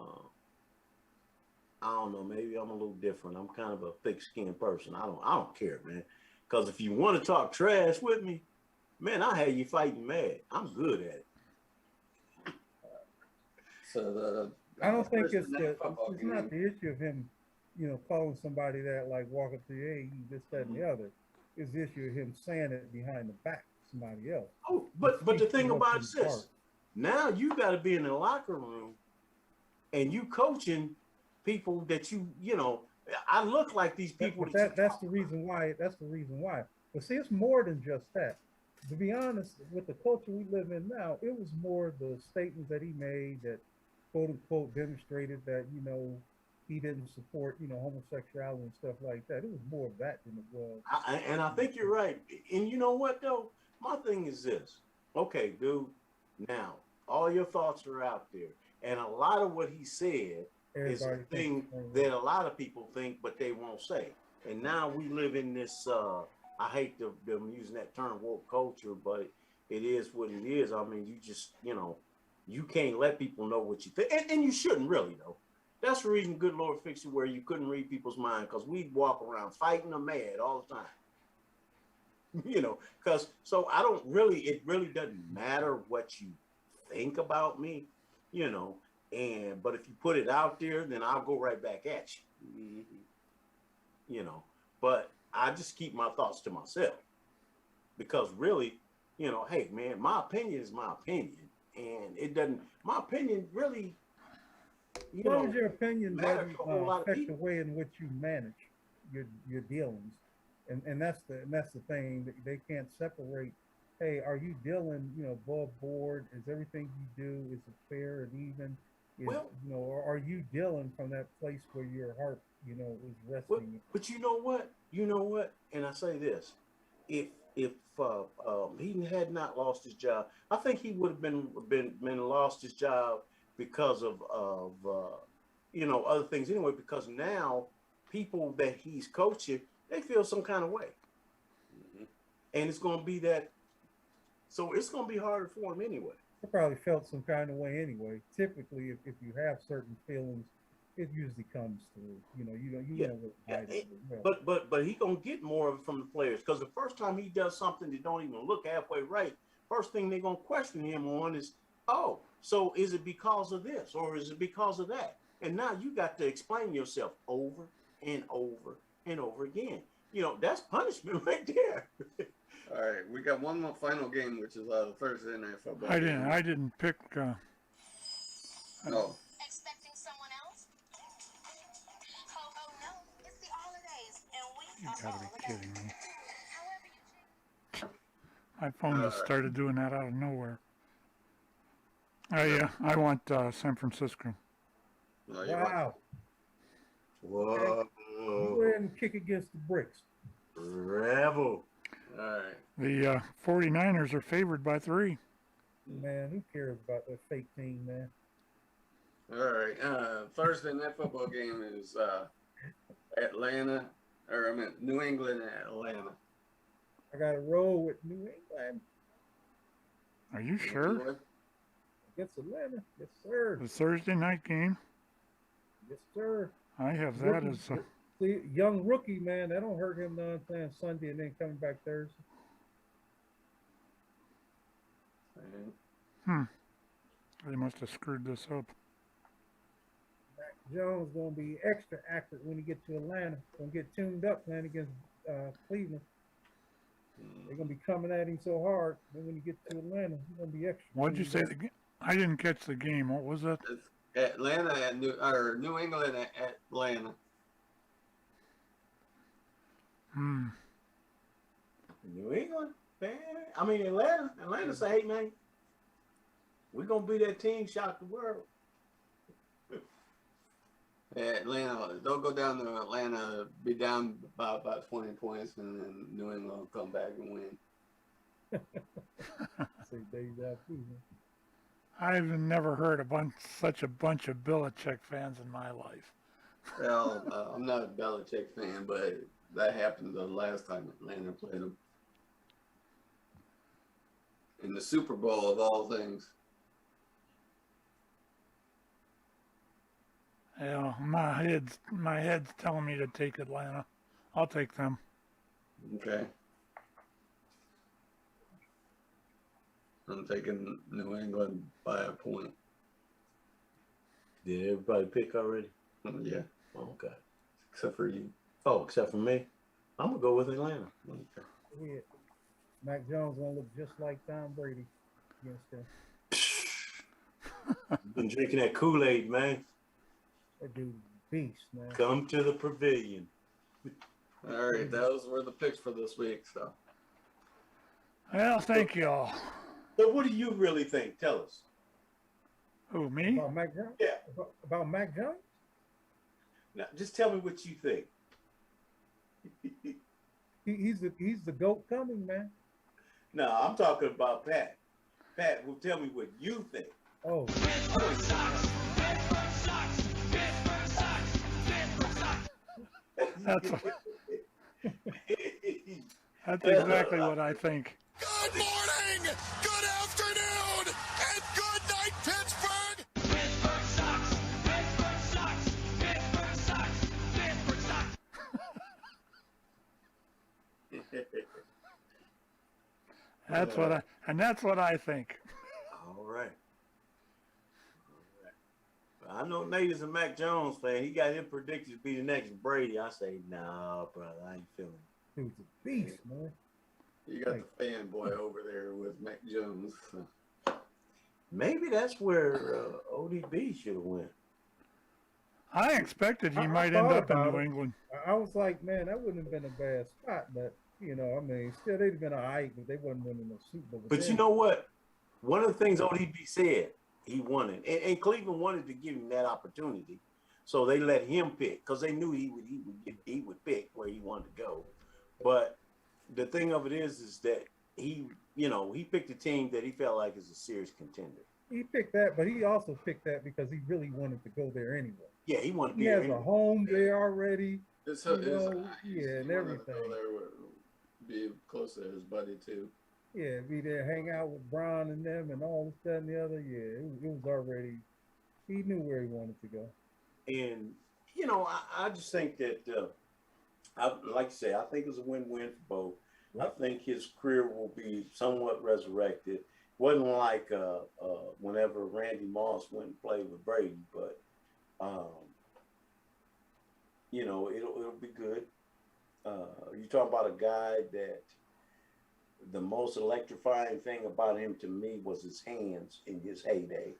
don't know, maybe I'm a little different. I'm kind of a thick-skinned person. I don't care, man. Because if you want to talk trash with me, man, I'll have you fighting mad. I'm good at it. So I don't think it's not the issue of him, you know, calling somebody that, like walk up to you, hey, this, that, and the other. It's the issue of him saying it behind the back of somebody else. Oh, but the thing about it is this. Now you got to be in the locker room and you coaching people that you know, I look like these people. That's the reason why. That's the reason why. But see, it's more than just that. To be honest, with the culture we live in now, it was more the statements that he made that, quote unquote, demonstrated that, you know, he didn't support, you know, homosexuality and stuff like that. It was more of that than it was. And I think you're right. And you know what, though? My thing is this. Okay, dude, now, all your thoughts are out there. And a lot of what he said is a thing that a lot of people think, but they won't say. And now we live in this, I hate them using that term, woke culture, but it is what it is. I mean, you just, you know, you can't let people know what you think. And you shouldn't really, though. That's the reason good Lord fixed it where you couldn't read people's mind, because we'd walk around fighting them mad all the time. You know, because so it really doesn't matter what you think about me, you know, but if you put it out there, then I'll go right back at you. You know, but I just keep my thoughts to myself, because really, you know, hey man, my opinion is my opinion, and it doesn't, my opinion really, you know, as long as your opinion doesn't affect the way in which you manage your dealings, and that's the thing, that they can't separate. Hey, are you dealing, you know, above board? Is everything you do, is it fair and even? You know, or are you dealing from that place where your heart, you know, is resting? But you know what? And I say this: if he had not lost his job, I think he would have been lost his job because of you know, other things anyway. Because now people that he's coaching, they feel some kind of way, and it's going to be that. So it's going to be harder for him anyway. He probably felt some kind of way anyway. Typically, if you have certain feelings, it usually comes through. You know, you don't hide it. But he gonna get more of it from the players, because the first time he does something that don't even look halfway right, first thing they're gonna question him on is, oh, so is it because of this or is it because of that? And now you got to explain yourself over and over and over again. You know, that's punishment right there. All right, we got one more final game, which is Thursday night football. I didn't pick. No. Expecting someone else? Oh no, it's the holidays, and we You gotta be kidding me. However My phone just started doing that out of nowhere. I want San Francisco. No, Wow. Whoa. Okay. Go ahead and kick against the bricks. Rebel. All right. The 49ers are favored by 3. Man, who cares about that fake team, man? All right. Thursday night football game is New England at Atlanta. I got to roll with New England. Are you sure? Against Atlanta? Yes, sir. The Thursday night game? Yes, sir. I have that as... See, young rookie, man, that don't hurt him none playing Sunday and then coming back Thursday. They must have screwed this up. Mac Jones going to be extra accurate when he gets to Atlanta. Going to get tuned up playing against Cleveland. They're going to be coming at him so hard. Then when you get to Atlanta, he's going to be extra. What did you say? I didn't catch the game. What was that? It's Atlanta at New England at Atlanta. New England, man. I mean, Atlanta. Atlanta say, hey, man, we're going to be that team, shock the world. Atlanta, they'll go down to Atlanta, be down by about 20 points, and then New England will come back and win. Say deja vu. I've never heard such a bunch of Belichick fans in my life. Well, I'm not a Belichick fan, but that happened the last time Atlanta played him. In the Super Bowl, of all things. Yeah, my head's telling me to take Atlanta. I'll take them. Okay. I'm taking New England by a point. Did everybody pick already? Yeah, Oh, okay. except for you. Oh, except for me. I'm going to go with Atlanta. Okay. Yeah. Mac Jones gonna look just like Tom Brady against them. Been drinking that Kool-Aid, man. That dude beast, man. Come to the pavilion. All right, those were the picks for this week. So Well, thank you all. So what do you really think? Tell us. Who, me? About Mac Jones? Yeah. About Mac Jones? Now, just tell me what you think. He's the GOAT coming, man. No, I'm talking about Pat. Pat, well, tell me what you think. Oh, That's exactly what I think. Good morning, good afternoon, and good night, Pittsburgh! Pittsburgh sucks! Pittsburgh sucks! Pittsburgh sucks! Pittsburgh sucks! That's what I think. All right. I know Nate is a Mac Jones fan. He got him predicted to be the next Brady. I say, nah, brother, I ain't feeling it. dude's a beast, man. you got the fanboy over there with Mac Jones. So. Maybe that's where ODB should have went. I expected he I might end thought up in about New it. England. I was like, man, that wouldn't have been a bad spot, but you know, I mean, still they'd have been all right, but they wasn't winning no Super Bowl. But you know what? One of the things ODB said he wanted, and Cleveland wanted to give him that opportunity, so they let him pick because they knew he would pick where he wanted to go. But the thing of it is that he picked a team that he felt like is a serious contender. He picked that, but he also picked that because he really wanted to go there anyway. Yeah, he wanted to be He there has a anyway. home there already. It's You his, know, he's- yeah, and he wanted to everything. Go there with, be close to his buddy too. Yeah, be there, hang out with Brown and them, and all this, that, and the other. Yeah, it was already. He knew where he wanted to go. And I just think that like you say, I think it's a win-win for both. I think his career will be somewhat resurrected. Wasn't like whenever Randy Moss went and played with Brady, but it'll be good. You talk about a guy that the most electrifying thing about him to me was his hands in his heyday.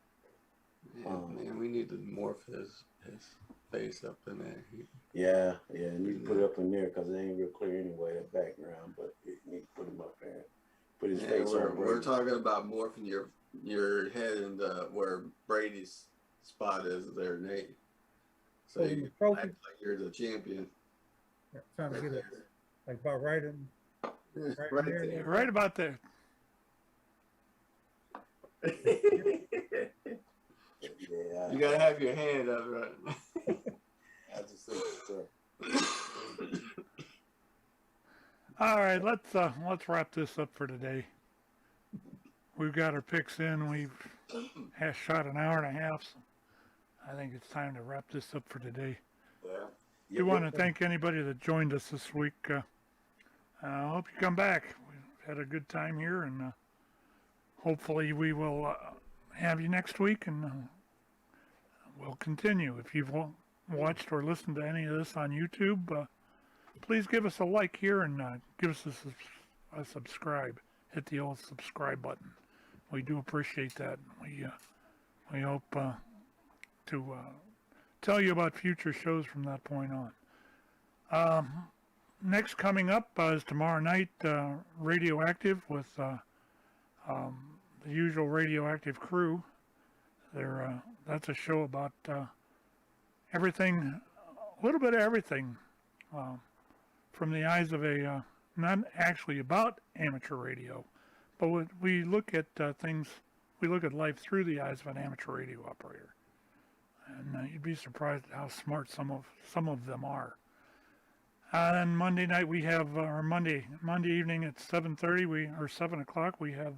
Man, we need to morph his face up in there. Yeah, you need to put it up in there because it ain't real clear anyway, that background, but you need to put him up there. Put his face on we're talking about morphing your head into where Brady's spot is there, Nate. So Oh, you the act trophy? like you're the champion. Trying to get it like about right in. Right there. there. Right about there. Yeah, You gotta have your hand up, right? I just think so. All right, let's wrap this up for today. We've got our picks in. We've shot an hour and a half. So I think it's time to wrap this up for today. Yeah. We want to thank anybody that joined us this week. I hope you come back. We've had a good time here, and hopefully we will have you next week, and we'll continue. If you've watched or listened to any of this on YouTube, please give us a like here and give us a subscribe. Hit the old subscribe button. We do appreciate that. We hope to tell you about future shows from that point on. Next coming up is tomorrow night, Radioactive with the usual Radioactive crew. That's a show about everything, a little bit of everything, from the eyes of not actually about amateur radio, but we look at things, we look at life through the eyes of an amateur radio operator. And you'd be surprised at how smart some of them are. Then Monday night we have, or Monday evening at 7:30, or 7 o'clock, we have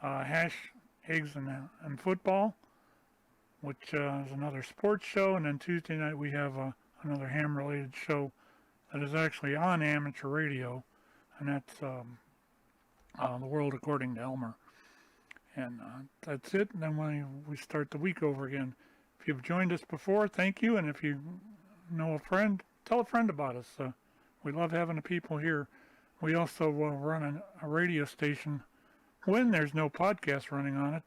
Hash, Eggs, and Football, which is another sports show. And then Tuesday night we have another ham-related show that is actually on amateur radio, and that's The World According to Elmer. And that's it. And then we start the week over again. If you've joined us before, thank you. And if you know a friend, tell a friend about us. We love having the people here. We also run a radio station when there's no podcast running on it,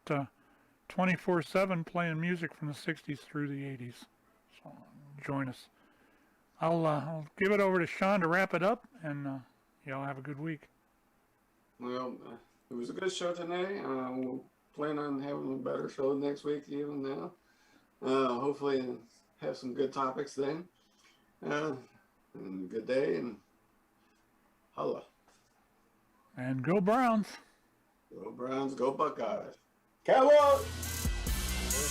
24/7, playing music from the 60s through the 80s. So join us. I'll give it over to Shawn to wrap it up, and y'all have a good week. Well, it was a good show today. We'll plan on having a better show next week even now. Hopefully have some good topics then. And good day, and holla. And go Browns. Go Browns, go Buckeyes. Cowboys!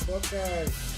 Buckeyes.